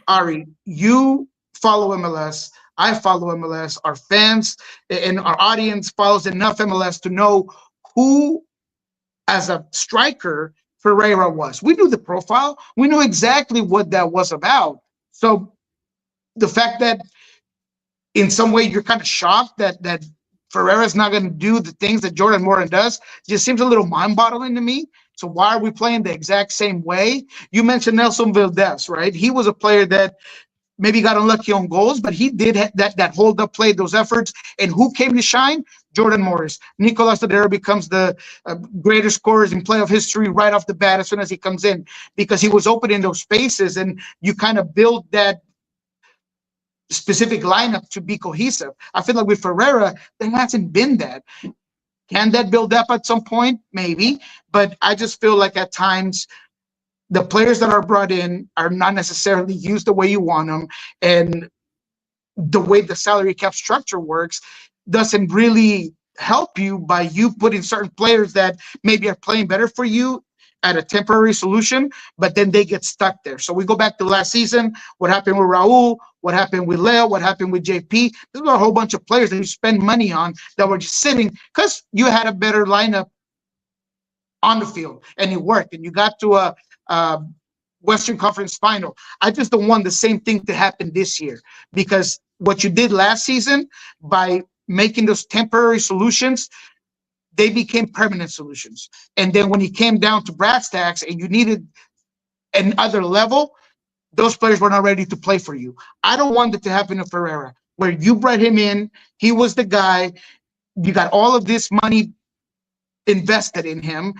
Ari, you follow MLS. I follow MLS. Our fans and our audience follows enough MLS to know who, as a striker, Ferreira was. We knew the profile. We knew exactly what that was about. So the fact that in some way you're kind of shocked that Ferreira's not going to do the things that Jordan Moran does just seems a little mind-boggling to me. So why are we playing the exact same way? You mentioned Nelson Valdez, right? He was a player that maybe got unlucky on goals, but he did that hold up play, those efforts. And who came to shine? Jordan Morris. Nicolas Tadero becomes the greatest scorers in playoff history right off the bat as soon as he comes in, because he was opening those spaces, and you kind of build that specific lineup to be cohesive. I feel like with Ferreira, there hasn't been that. Can that build up at some point? Maybe. But I just feel like at times the players that are brought in are not necessarily used the way you want them, and the way the salary cap structure works doesn't really help you by you putting certain players that maybe are playing better for you at a temporary solution, but then they get stuck there. So we go back to last season, what happened with Raul, what happened with Leo, what happened with JP. There's a whole bunch of players that you spend money on that were just sitting because you had a better lineup on the field, and it worked, and you got to a Western Conference final. I just don't want the same thing to happen this year, because what you did last season by making those temporary solutions, they became permanent solutions. And then when it came down to brass tacks and you needed another level, those players were not ready to play for you. I don't want it to happen to Ferreira, where you brought him in, he was the guy, you got all of this money invested in him,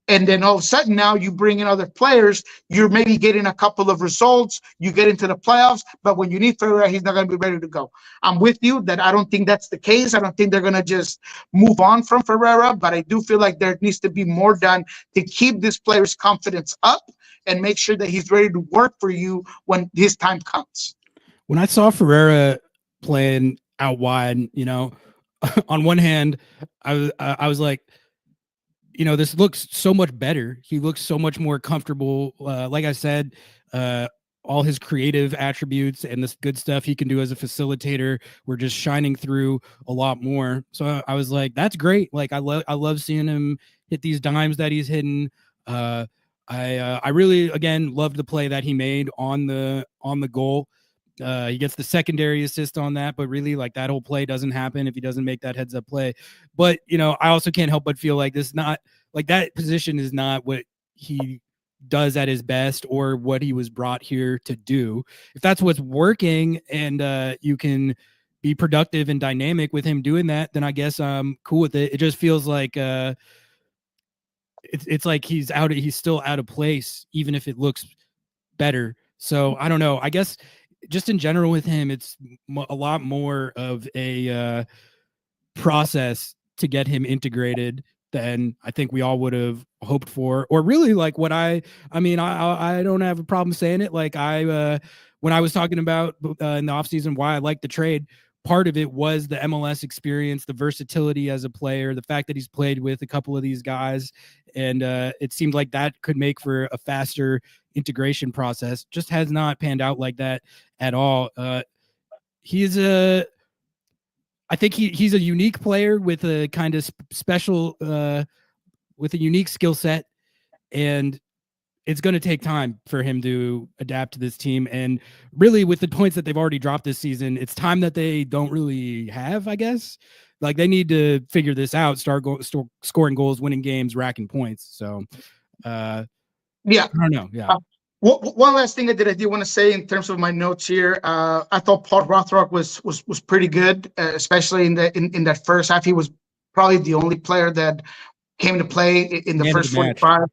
and then all of a sudden now you bring in other players, you're maybe getting a couple of results, you get into the playoffs, but when you need Ferreira, he's not going to be ready to go. I'm with you that I don't think that's the case. I don't think they're going to just move on from Ferreira, but I do feel like there needs to be more done to keep this player's confidence up and make sure that he's ready to work for you when his time comes. When I saw Ferreira playing out wide, on one hand, I was like, this looks so much better. He looks so much more comfortable. Like I said, all his creative attributes and this good stuff he can do as a facilitator were just shining through a lot more. So I was like, that's great. Like I love seeing him hit these dimes that he's hitting. I really, again, loved the play that he made on the goal. He gets the secondary assist on that, but really, like, that whole play doesn't happen if he doesn't make that heads up play. But, I also can't help but feel like this not like that position is not what he does at his best or what he was brought here to do. If that's what's working and you can be productive and dynamic with him doing that, then I guess I'm cool with it. It just feels like it's like he's still out of place, even if it looks better. So I don't know. I guess just in general with him, it's a lot more of a process to get him integrated than I think we all would have hoped for, or really like what I don't have a problem saying it. Like when I was talking about in the offseason why I like the trade, part of it was the MLS experience, the versatility as a player, the fact that he's played with a couple of these guys. And it seemed like that could make for a faster integration process. Just has not panned out like that at all. I think he's a unique player with a kind of special, with a unique skill set, and it's going to take time for him to adapt to this team. And really, with the points that they've already dropped this season, it's time that they don't really have, I guess. Like, they need to figure this out, start scoring goals, winning games, racking points. So, yeah, I don't know. Yeah. One last thing that I did want to say in terms of my notes here, I thought Paul Rothrock was pretty good, especially in that first half. He was probably the only player that came to play in the first 45.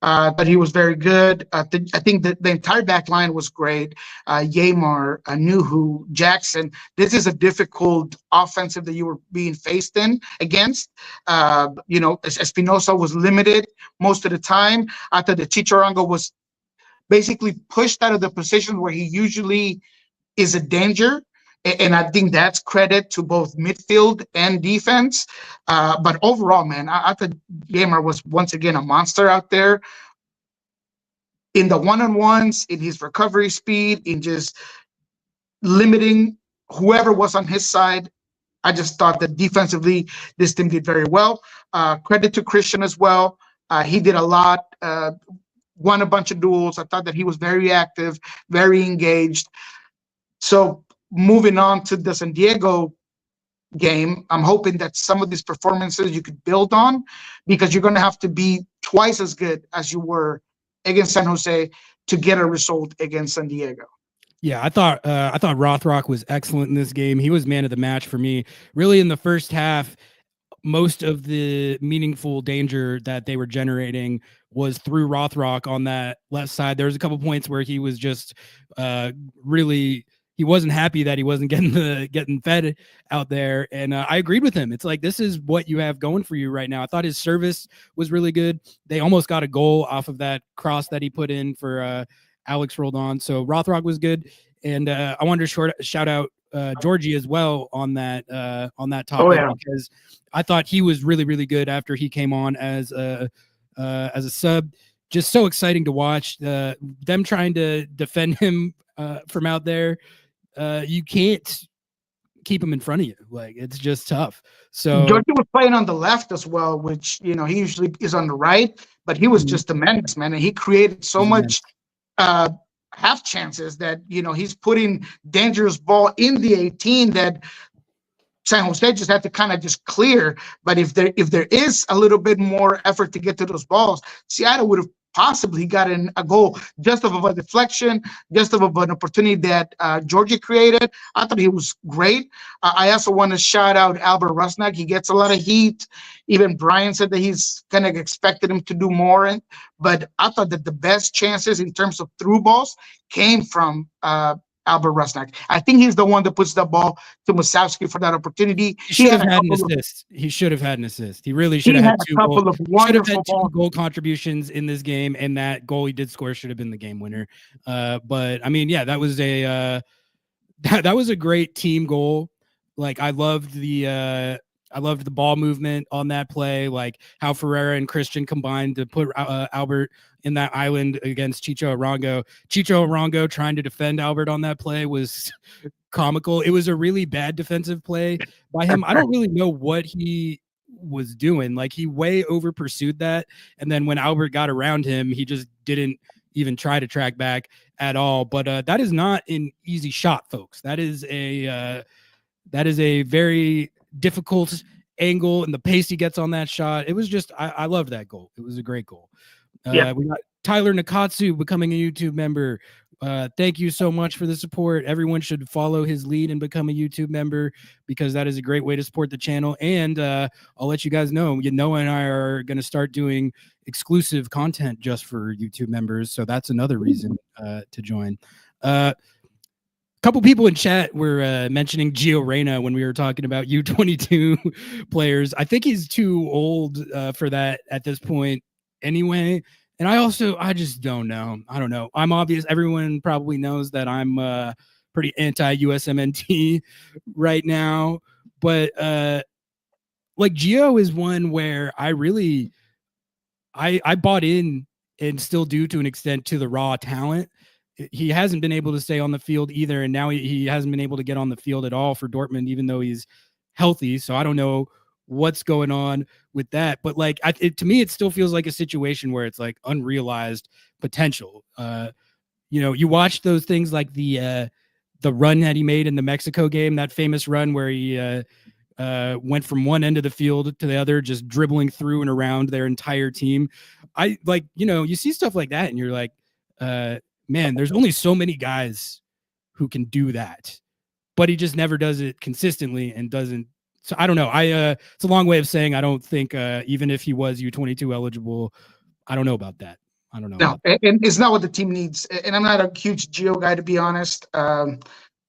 But he was very good. I think that the entire back line was great. Yamar, Nuhu, Jackson. This is a difficult offensive that you were being faced against. Espinosa was limited most of the time. I thought the Chicharanga was basically pushed out of the position where he usually is a danger. And I think that's credit to both midfield and defense. But overall, man, I thought Gamer was once again a monster out there in the one-on-ones, in his recovery speed, in just limiting whoever was on his side. I just thought that defensively, this team did very well. Credit to Christian as well. He did a lot, won a bunch of duels. I thought that he was very active, very engaged. So moving on to the San Diego game, I'm hoping that some of these performances you could build on, because you're going to have to be twice as good as you were against San Jose to get a result against San Diego. Yeah, I thought Rothrock was excellent in this game. He was man of the match for me. Really, in the first half, most of the meaningful danger that they were generating was through Rothrock on that left side. There was a couple points where he was just really, he wasn't happy that he wasn't getting fed out there. And I agreed with him. It's like, this is what you have going for you right now. I thought his service was really good. They almost got a goal off of that cross that he put in for Alex rolled on. So Rothrock was good. And I wanted to shout out Georgie as well on that topic, because I thought he was really, really good after he came on as a sub. Just so exciting to watch them trying to defend him from out there. You can't keep him in front of you. Like, it's just tough. So Georgie was playing on the left as well, which, he usually is on the right, but he was just a menace, man. And he created so much half chances that, he's putting dangerous ball in the 18 that San Jose just had to kind of just clear. But if there is a little bit more effort to get to those balls, Seattle would have possibly gotten a goal just of a deflection, just of an opportunity that Georgie created. I thought he was great. I also want to shout out Albert Rusnak. He gets a lot of heat. Even Brian said that he's kind of expected him to do more. But I thought that the best chances in terms of through balls came from Albert Rusnak. I think he's the one that puts the ball to Musowski for that opportunity. He should have had an assist. He should have had an assist. He really should have had two goal contributions in this game, and that goal he did score should have been the game winner. But I mean, yeah, that was that was a great team goal. Like, I loved the ball movement on that play, like how Ferreira and Christian combined to put Albert in that island against Chicho Arango. Chicho Arango trying to defend Albert on that play was comical. It was a really bad defensive play by him. I don't really know what he was doing. Like, he way over pursued that. And then when Albert got around him, he just didn't even try to track back at all. But that is not an easy shot, folks. That is a very difficult angle, and the pace he gets on that shot. It was just, I loved that goal. It was a great goal. We got Tyler Nakatsu becoming a YouTube member. Thank you so much for the support. Everyone should follow his lead and become a YouTube member, because that is a great way to support the channel. And I'll let you guys know, Noah and I are going to start doing exclusive content just for YouTube members. So that's another reason to join. Couple people in chat were mentioning Gio Reyna when we were talking about U22 players. I think he's too old for that at this point anyway. And I just don't know. I don't know. I'm obvious. Everyone probably knows that I'm pretty anti-USMNT right now. But like, Gio is one where I bought in, and still do to an extent, to the raw talent. He hasn't been able to stay on the field either, and now he hasn't been able to get on the field at all for Dortmund, even though he's healthy. So I don't know what's going on with that. But like, to me, it still feels like a situation where it's like unrealized potential. You watch those things like the run that he made in the Mexico game, that famous run where he went from one end of the field to the other, just dribbling through and around their entire team. You see stuff like that, and you're like, man, there's only so many guys who can do that, but he just never does it consistently and doesn't. So I don't know. It's a long way of saying I don't think even if he was U22 eligible, I don't know about that. I don't know. No, and it's not what the team needs. And I'm not a huge Gio guy, to be honest,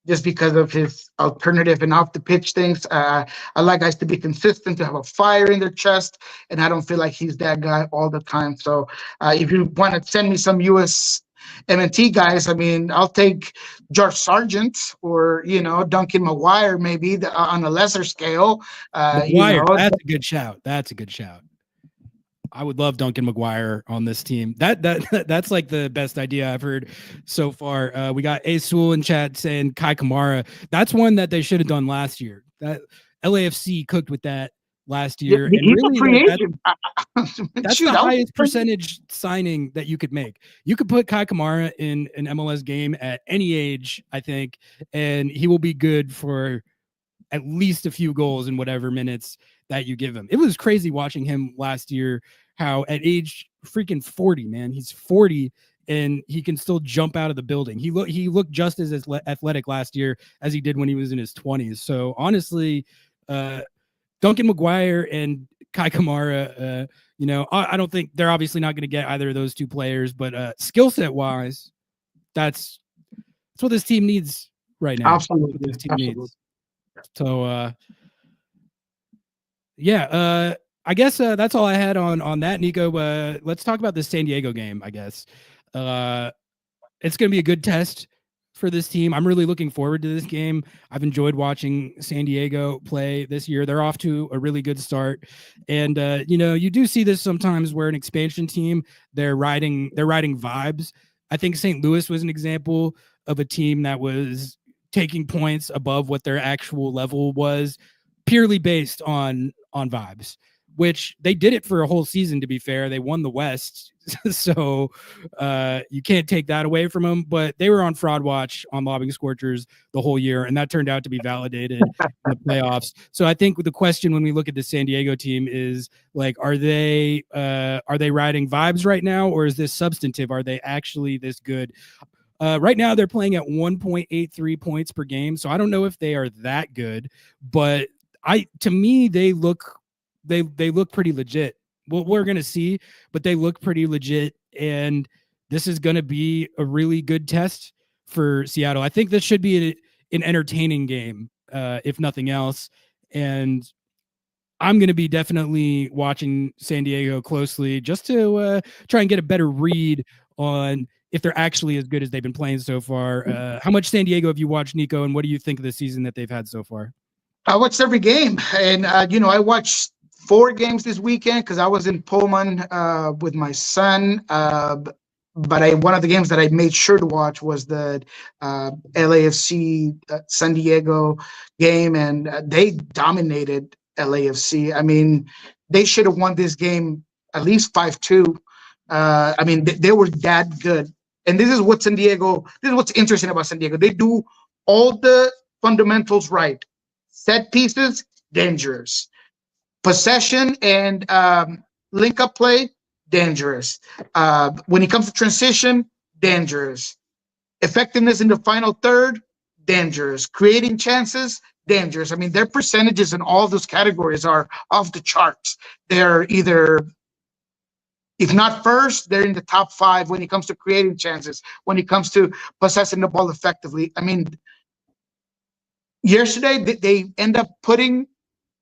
just because of his alternative and off the pitch things. I like guys to be consistent, to have a fire in their chest, and I don't feel like he's that guy all the time. So if you want to send me some US M&T guys, I mean, I'll take George Sargent or, Duncan McGuire maybe on a lesser scale. McGuire, that's a good shout. That's a good shout. I would love Duncan McGuire on this team. That's like the best idea I've heard so far. We got Asul in chat saying Kei Kamara. That's one that they should have done last year. That LAFC cooked with that last year. Yeah, and really, that's Shoot, the highest percentage signing that you could make. You could put Kei Kamara in an MLS game at any age, I think, and he will be good for at least a few goals in whatever minutes that you give him. It was crazy watching him last year, how at age freaking 40, man, he's 40 and he can still jump out of the building. He looked just as athletic last year as he did when he was in his 20s. So honestly, Duncan McGuire and Kei Kamara, I don't think they're obviously not going to get either of those two players, but skill set wise, that's what this team needs right now. Absolutely. This team needs. So, I guess that's all I had on that, Nico. Let's talk about this San Diego game, I guess. It's going to be a good test for this team. I'm really looking forward to this game. I've enjoyed watching San Diego play this year. They're off to a really good start. And, you do see this sometimes where an expansion team, they're riding vibes. I think St. Louis was an example of a team that was taking points above what their actual level was purely based on vibes, which they did it for a whole season. To be fair, they won the West. So you can't take that away from them, but they were on fraud watch on Lobbing Scorchers the whole year. And that turned out to be validated in the playoffs. So I think the question when we look at the San Diego team is like, are they riding vibes right now, or is this substantive? Are they actually this good? Right now, they're playing at 1.83 points per game, so I don't know if they are that good. But to me, they look pretty legit. Well, we're gonna see, but they look pretty legit, and this is gonna be a really good test for Seattle. I think this should be an entertaining game, if nothing else. And I'm gonna be definitely watching San Diego closely just to try and get a better read on if they're actually as good as they've been playing so far. How much San Diego have you watched, Nico, and what do you think of the season that they've had so far? I watched every game, and I watched 4 games this weekend because I was in Pullman with my son. But one of the games that I made sure to watch was the LAFC San Diego game, and they dominated LAFC. I mean, they should have won this game at least 5-2. I mean, they were that good. And this is what's interesting about San Diego. They do all the fundamentals right. Set pieces, dangerous. Possession and link-up play, dangerous. When it comes to transition, dangerous. Effectiveness in the final third, dangerous. Creating chances, dangerous. I mean, their percentages in all those categories are off the charts. They're either, if not first, they're in the top 5 when it comes to creating chances, when it comes to possessing the ball effectively. I mean, yesterday, they end up putting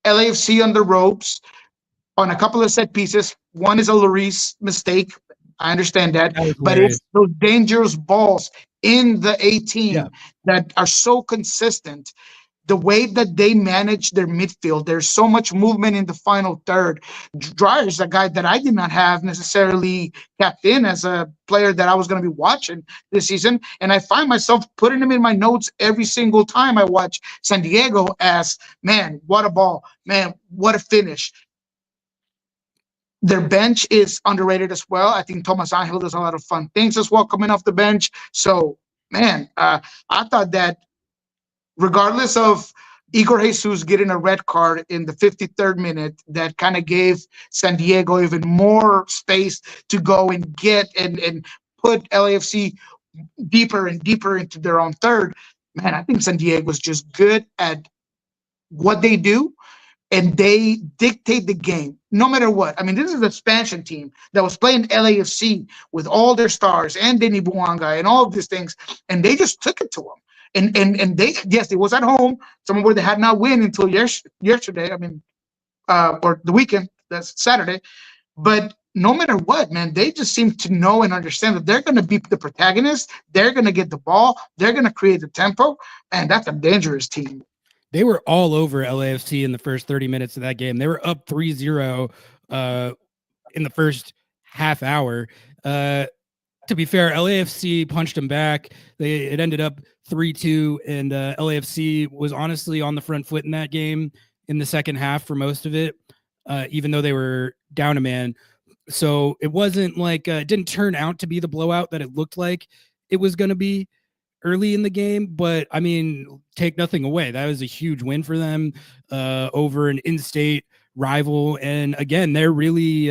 LAFC on the ropes on a couple of set pieces. One is a Lloris mistake. I understand that. But it's those dangerous balls in the 18 that are so consistent. The way that they manage their midfield, there's so much movement in the final third. Dreyer is a guy that I did not have necessarily capped in as a player that I was going to be watching this season. And I find myself putting him in my notes every single time I watch San Diego as, man, what a ball. Man, what a finish. Their bench is underrated as well. I think Thomas Angel does a lot of fun things as well coming off the bench. So, man, I thought that regardless of Igor Jesus getting a red card in the 53rd minute, that kind of gave San Diego even more space to go and get and put LAFC deeper and deeper into their own third. Man, I think San Diego was just good at what they do, and they dictate the game no matter what. I mean, this is an expansion team that was playing LAFC with all their stars and Denny Buanga and all of these things, and they just took it to them. And they, yes, it was at home, somewhere where they had not win until yesterday. I mean, or the weekend, that's Saturday. But no matter what, man, they just seem to know and understand that they're going to be the protagonist. They're going to get the ball. They're going to create the tempo. And that's a dangerous team. They were all over LAFC in the first 30 minutes of that game. They were up 3-0 in the first half hour. To be fair, LAFC punched them back. It ended up 3-2, and LAFC was honestly on the front foot in that game in the second half for most of it, even though they were down a man. So it wasn't like it didn't turn out to be the blowout that it looked like it was going to be early in the game. But I mean, take nothing away. That was a huge win for them over an in-state rival. And again, they're really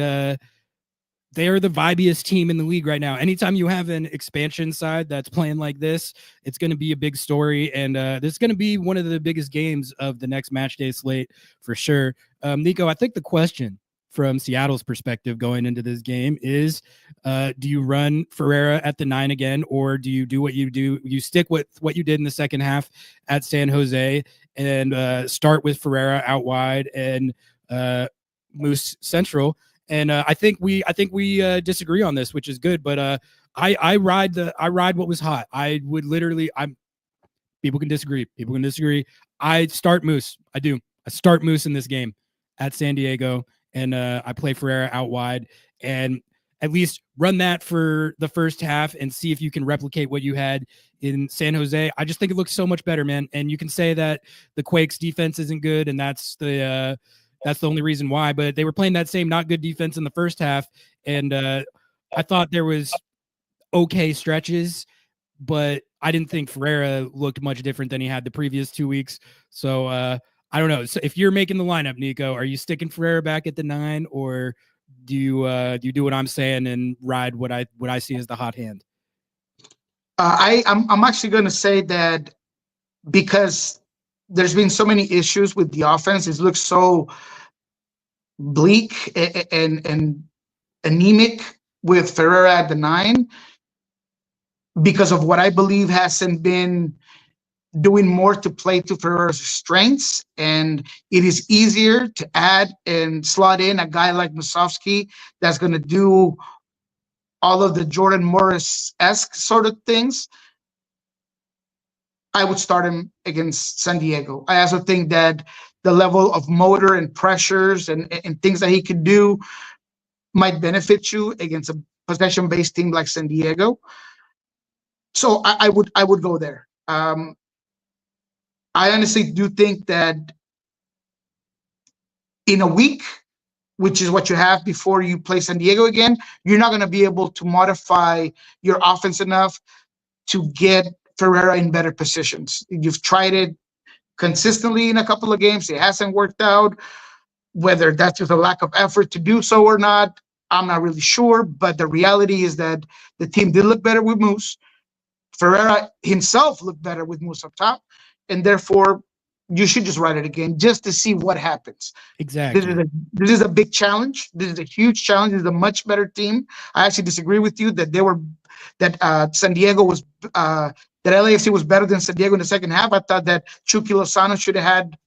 they are the vibiest team in the league right now. Anytime you have an expansion side that's playing like this, it's going to be a big story. And this is going to be one of the biggest games of the next match day slate for sure. Nico, I think the question from Seattle's perspective going into this game is, do you run Ferreira at the 9 again, or do you do what you do? You stick with what you did in the second half at San Jose and start with Ferreira out wide and Moose central. And I think we disagree on this, which is good. But I ride what was hot. I would literally people can disagree. I start Moose. I start Moose in this game at San Diego, and I play Ferreira out wide, and at least run that for the first half and see if you can replicate what you had in San Jose. I just think it looks so much better, man. And you can say that the Quakes defense isn't good, and that's the only reason why, but they were playing that same not good defense in the first half. And I thought there was okay stretches, but I didn't think Ferreira looked much different than he had the previous 2 weeks. So I don't know. So if you're making the lineup, Nico, are you sticking Ferreira back at the 9, or do you do what I'm saying and ride what I see as the hot hand? I'm actually going to say that because there's been so many issues with the offense, it looks so bleak and anemic with Ferreira at the 9 because of what I believe hasn't been doing more to play to Ferreira's strengths. And it is easier to add and slot in a guy like Musovski that's going to do all of the Jordan Morris-esque sort of things. I would start him against San Diego. I also think that the level of motor and pressures and things that he could do might benefit you against a possession-based team like San Diego. So I would go there. I honestly do think that in a week, which is what you have before you play San Diego again, you're not going to be able to modify your offense enough to get Ferreira in better positions. You've tried it consistently in a couple of games. It hasn't worked out. Whether that's just a lack of effort to do so or not, I'm not really sure. But the reality is that the team did look better with Moose. Ferreira himself looked better with Moose up top. And therefore, you should just ride it again just to see what happens. Exactly. This is a big challenge. This is a huge challenge. This is a much better team. I actually disagree with you that San Diego was that LAFC was better than San Diego in the second half. I thought that Chucky Lozano should have had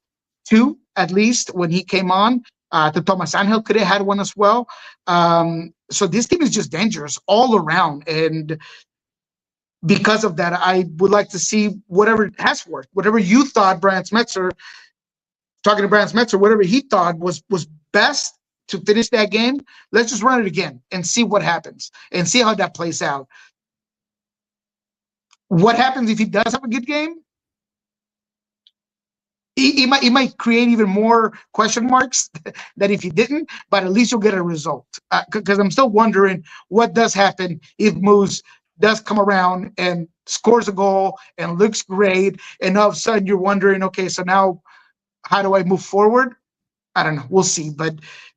2 at least when he came on. To Thomas Angel could have had 1 as well. So this team is just dangerous all around. And because of that, I would like to see whatever has worked, whatever you thought Brian Smetzer, talking to Brian Smetzer, whatever he thought was best to finish that game. Let's just run it again and see what happens and see how that plays out. What happens if he does have a good game? He might create even more question marks than if he didn't, but at least you'll get a result. Because I'm still wondering what does happen if Moose does come around and scores a goal and looks great, and all of a sudden you're wondering, okay, so now how do I move forward? I don't know. We'll see. But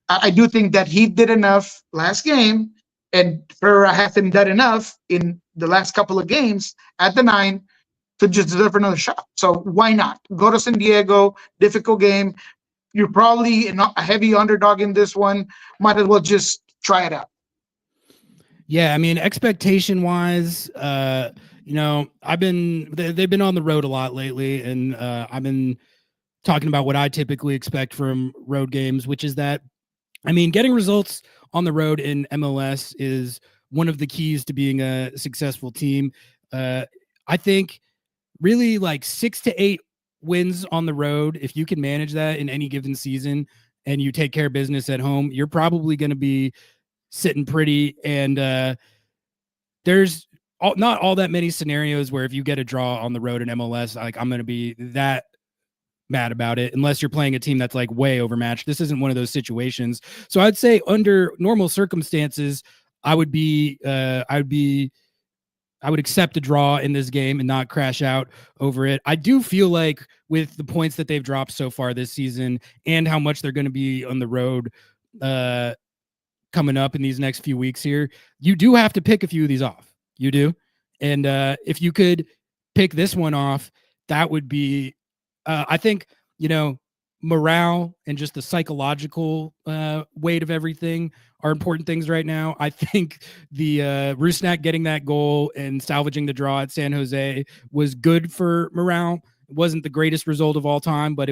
I do think that he did enough last game, and Ferreira hasn't done enough in the last couple of games at the 9 to just deserve another shot. So why not? Go to San Diego, difficult game. You're probably a heavy underdog in this one. Might as well just try it out. Yeah, I mean, expectation-wise, they've been on the road a lot lately, and I've been talking about what I typically expect from road games, which is that I mean, getting results on the road in MLS is one of the keys to being a successful team. I think really like 6 to 8 wins on the road, if you can manage that in any given season and you take care of business at home, you're probably going to be sitting pretty. And there's not all that many scenarios where if you get a draw on the road in MLS, like I'm going to be that mad about it unless you're playing a team that's like way overmatched. This isn't one of those situations. So I'd say under normal circumstances, I would accept a draw in this game and not crash out over it. I do feel like with the points that they've dropped so far this season and how much they're going to be on the road coming up in these next few weeks here, you do have to pick a few of these off. You do. And if you could pick this one off, that would be, I think, morale and just the psychological weight of everything are important things right now. I think the Rusnak getting that goal and salvaging the draw at San Jose was good for morale. It wasn't the greatest result of all time, but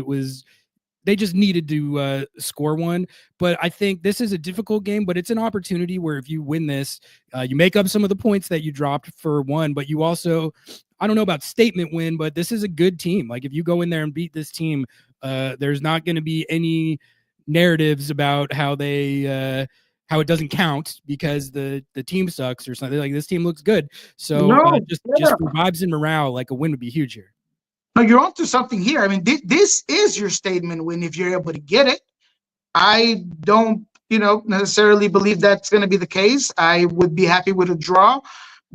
they just needed to score one. But I think this is a difficult game, but it's an opportunity where if you win this, you make up some of the points that you dropped for one, but you also, I don't know about statement win, but this is a good team. Like if you go in there and beat this team, there's not going to be any narratives about how it doesn't count because the team sucks or something. Like this team looks good. So just for vibes and morale, like a win would be huge here. No, you're onto something here. I mean, this is your statement win if you're able to get it. I don't, necessarily believe that's going to be the case. I would be happy with a draw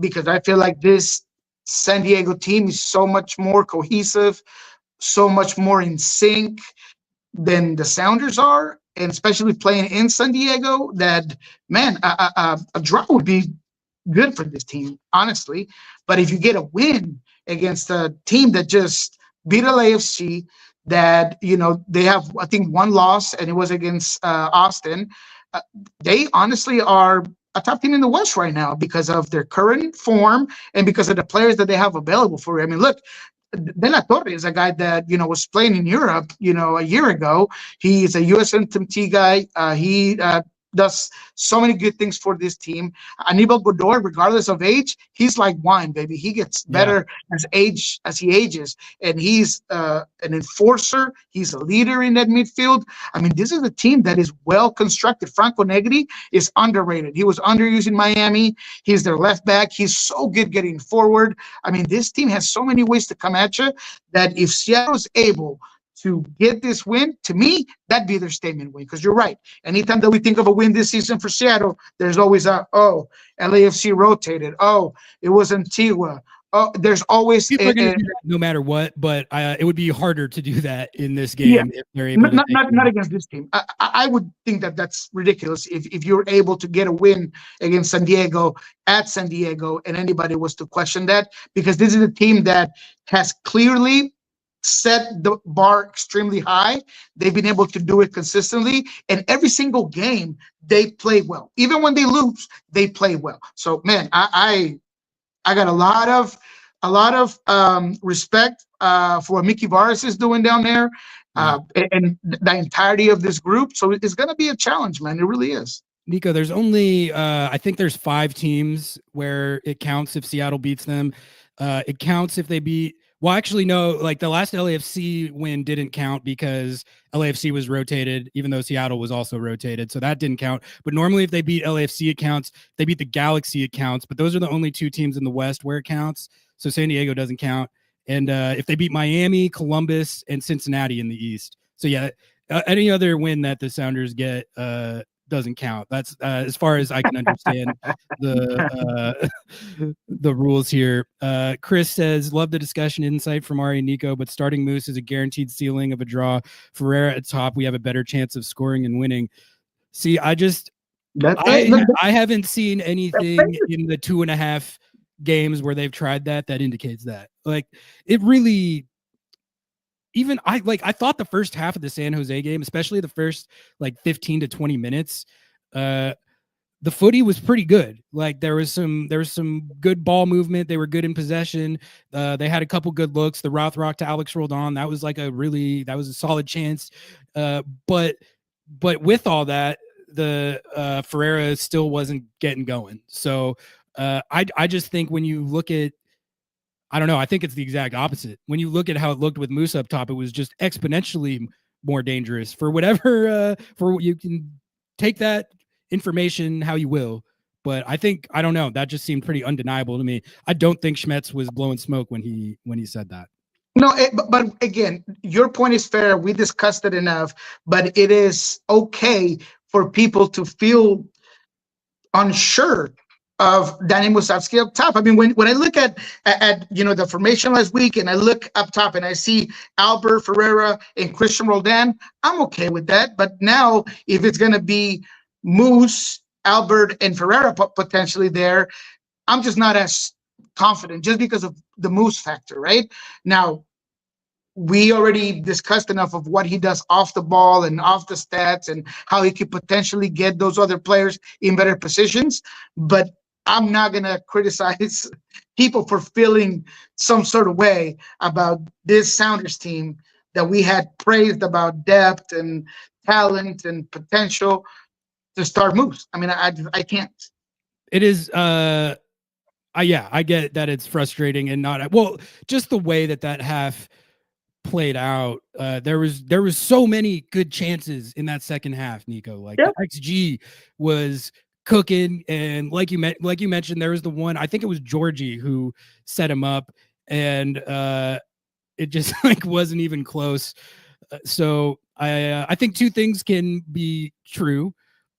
because I feel like this San Diego team is so much more cohesive, so much more in sync than the Sounders are, and especially playing in San Diego, that, man, a draw would be good for this team, honestly. But if you get a win against a team that just beat LAFC, that, they have, I think, one loss, and it was against Austin. They honestly are a top team in the West right now because of their current form and because of the players that they have available for you. I mean, look, De La Torre is a guy that, was playing in Europe, a year ago. He's a USMT guy. He does so many good things for this team. Aníbal Godoy, regardless of age, he's like wine, baby. He gets better as he ages, and he's an enforcer. He's a leader in that midfield. I mean, this is a team that is well constructed. Franco Negri is underrated. He was underused in Miami. He's their left back. He's so good getting forward. I mean, this team has so many ways to come at you that if Seattle's able to get this win, to me, that'd be their statement win. Because you're right. Anytime that we think of a win this season for Seattle, there's always LAFC rotated. Oh, it was Antigua. Oh, there's always people are going to do that no matter what, but it would be harder to do that in this game if they're able to. Not against this team. I would think that that's ridiculous if you're able to get a win against San Diego at San Diego, and anybody was to question that, because this is a team that has clearly set the bar extremely high. They've been able to do it consistently, and every single game they play well. Even when they lose, they play well. So, man, I got a lot of respect for what Mickey Varas is doing down there, and the entirety of this group. So it's going to be a challenge, man. It really is. Nico, there's only I think there's 5 teams where it counts if Seattle beats them. It counts if they beat. Well, actually, no, like the last LAFC win didn't count because LAFC was rotated, even though Seattle was also rotated. So that didn't count. But normally if they beat LAFC, it counts. If they beat the Galaxy, it counts. But those are the only 2 teams in the West where it counts. So San Diego doesn't count. And if they beat Miami, Columbus, and Cincinnati in the East. So, any other win that the Sounders get doesn't count. That's as far as I can understand the rules here. Chris says, love the discussion insight from Ari and Nico, but starting Moose is a guaranteed ceiling of a draw. Ferreira at top, we have a better chance of scoring and winning. See, I haven't seen anything in the 2.5 games where they've tried that indicates that. Like, it really, even I thought the first half of the San Jose game, especially the first 15 to 20 minutes, the footy was pretty good. Like there was some good ball movement. They were good in possession. They had a couple good looks. The Rothrock to Alex Roldan, that was a solid chance. But with all that, Ferreira still wasn't getting going. So I just think when you look at, I don't know, I think it's the exact opposite. When you look at how it looked with Moose up top, it was just exponentially more dangerous for whatever, for you can take that information how you will. But I don't know, that just seemed pretty undeniable to me. I don't think Schmetz was blowing smoke when he said that. No, but again, your point is fair. We discussed it enough, but it is okay for people to feel unsure of Danny Musovsky up top. I mean, when I look at the formation last week, and I look up top and I see Albert Ferreira and Christian Roldan, I'm okay with that. But now, if it's going to be Moose, Albert, and Ferreira potentially there, I'm just not as confident just because of the Moose factor, right? Now, we already discussed enough of what he does off the ball and off the stats and how he could potentially get those other players in better positions. But I'm not going to criticize people for feeling some sort of way about this Sounders team that we had praised about depth and talent and potential to start Moose. I mean, I can't. It is, yeah, I get that it's frustrating and not, well, just the way that half played out. There was so many good chances in that second half, Nico. Like, yep. The XG was cooking, and like you mentioned, there was the one, I think it was Georgie who set him up, and it just like wasn't even close. So I think two things can be true.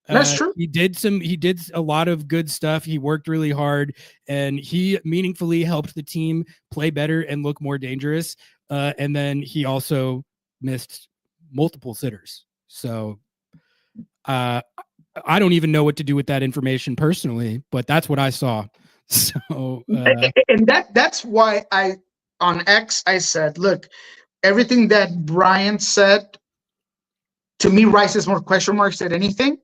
That's true. He did a lot of good stuff. He worked really hard, and he meaningfully helped the team play better and look more dangerous. And then he also missed multiple sitters. So I don't even know what to do with that information personally, but that's what I saw. So and that's why on X I said, look, everything that Brian said to me raises more question marks than anything.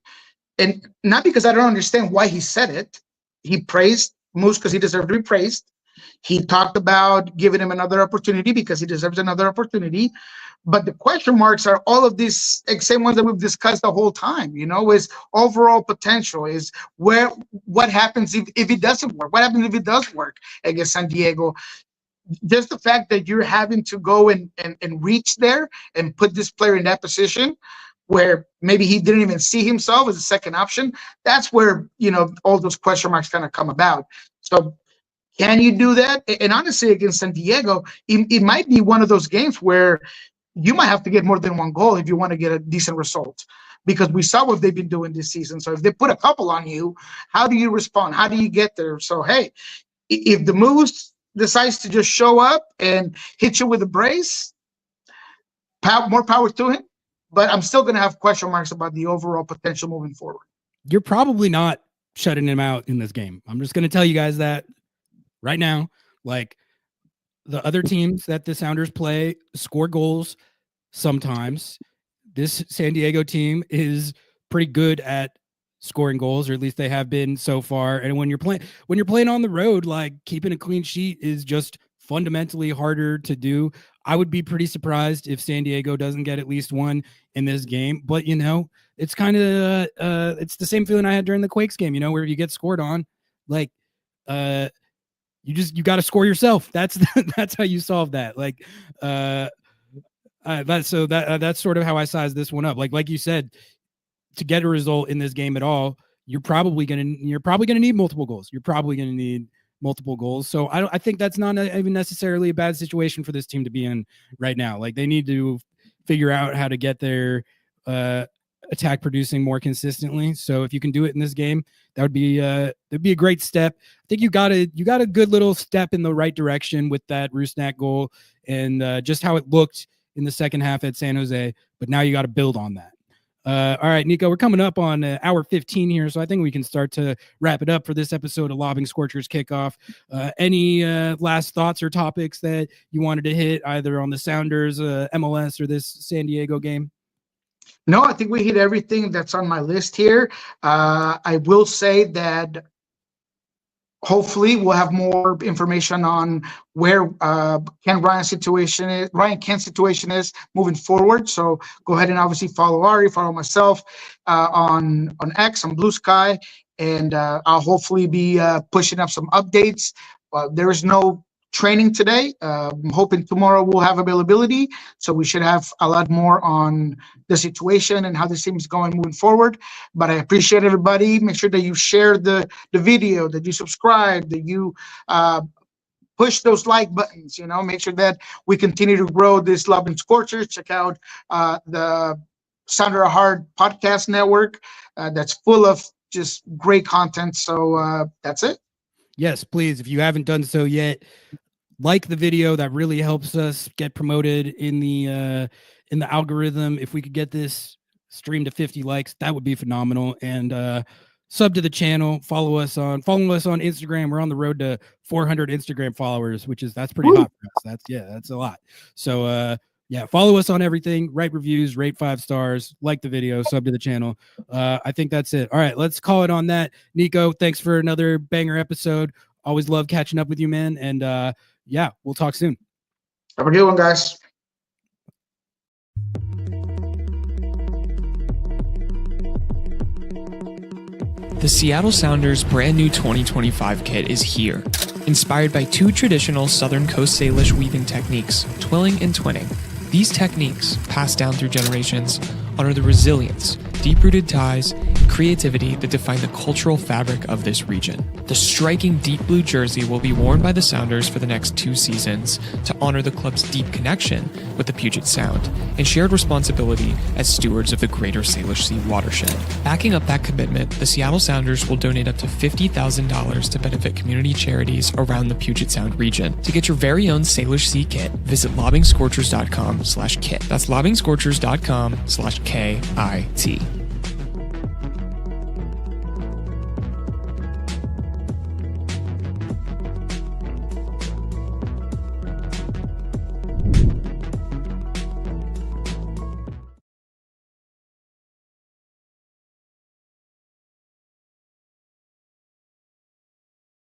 And not because I don't understand why he said it. He praised Moose because he deserved to be praised. He talked about giving him another opportunity because he deserves another opportunity. But the question marks are all of these same ones that we've discussed the whole time, is overall potential, is what happens if it doesn't work? What happens if it does work against San Diego? Just the fact that you're having to go and reach there and put this player in that position where maybe he didn't even see himself as a second option, that's where, all those question marks kind of come about. So can you do that? And honestly, against San Diego, it might be one of those games where you might have to get more than one goal if you want to get a decent result, because we saw what they've been doing this season. So if they put a couple on you, how do you respond? How do you get there? So, hey, if the Moose decides to just show up and hit you with a brace, more power to him. But I'm still going to have question marks about the overall potential moving forward. You're probably not shutting him out in this game. I'm just going to tell you guys that right now. Like, the other teams that the Sounders play score goals sometimes. This San Diego team is pretty good at scoring goals, or at least they have been so far. And when you're playing on the road, like, keeping a clean sheet is just fundamentally harder to do. I would be pretty surprised if San Diego doesn't get at least one in this game. But it's kind of it's the same feeling I had during the Quakes game, where you get scored on, like, you got to score yourself. That's how you solve that. Like, that's sort of how I size this one up. Like you said, to get a result in this game at all, you're probably gonna need multiple goals. So I think that's not even necessarily a bad situation for this team to be in right now. Like, they need to figure out how to get their attack producing more consistently. So if you can do it in this game, that'd be a great step. I think you got a good little step in the right direction with that Rusnak goal and just how it looked in the second half at San Jose. But now you got to build on that. All right, Nico, we're coming up on hour 15 here, so I think we can start to wrap it up for this episode of Lobbing Scorchers Kickoff. Any last thoughts or topics that you wanted to hit, either on the Sounders, MLS, or this San Diego game? No, I think we hit everything that's on my list here. I will say that hopefully we'll have more information on where Ryan Kent's situation is moving forward. So go ahead and obviously follow Ari, follow myself on X, on Blue Sky, and I'll hopefully be pushing up some updates. There is no training today. I'm hoping tomorrow we'll have availability, so we should have a lot more on the situation and how this team is going moving forward. But I appreciate everybody. Make sure that you share the video, that you subscribe, that you push those like buttons. Make sure that we continue to grow this Lobbing Scorchers. Check out the Sounder Hard podcast network that's full of just great content. So that's it. Yes, please. If you haven't done so yet, like the video. That really helps us get promoted in the algorithm. If we could get this stream to 50 likes, that would be phenomenal. And sub to the channel. Follow us on Instagram. We're on the road to 400 Instagram followers, that's pretty hot for us. That's a lot. So follow us on everything. Write reviews, rate 5 stars, like the video, sub to the channel. I think that's it. All right, let's call it on that. Nico, thanks for another banger episode. Always love catching up with you, man. And we'll talk soon. Have a good one, guys. The Seattle Sounders' brand new 2025 kit is here. Inspired by 2 traditional Southern Coast Salish weaving techniques, twilling and twinning. These techniques, passed down through generations, honor the resilience, deep-rooted ties, and creativity that define the cultural fabric of this region. The striking deep blue jersey will be worn by the Sounders for the next 2 seasons to honor the club's deep connection with the Puget Sound and shared responsibility as stewards of the greater Salish Sea watershed. Backing up that commitment, the Seattle Sounders will donate up to $50,000 to benefit community charities around the Puget Sound region. To get your very own Salish Sea kit, visit lobbingscorchers.com/kit. That's lobbingscorchers.com/KIT.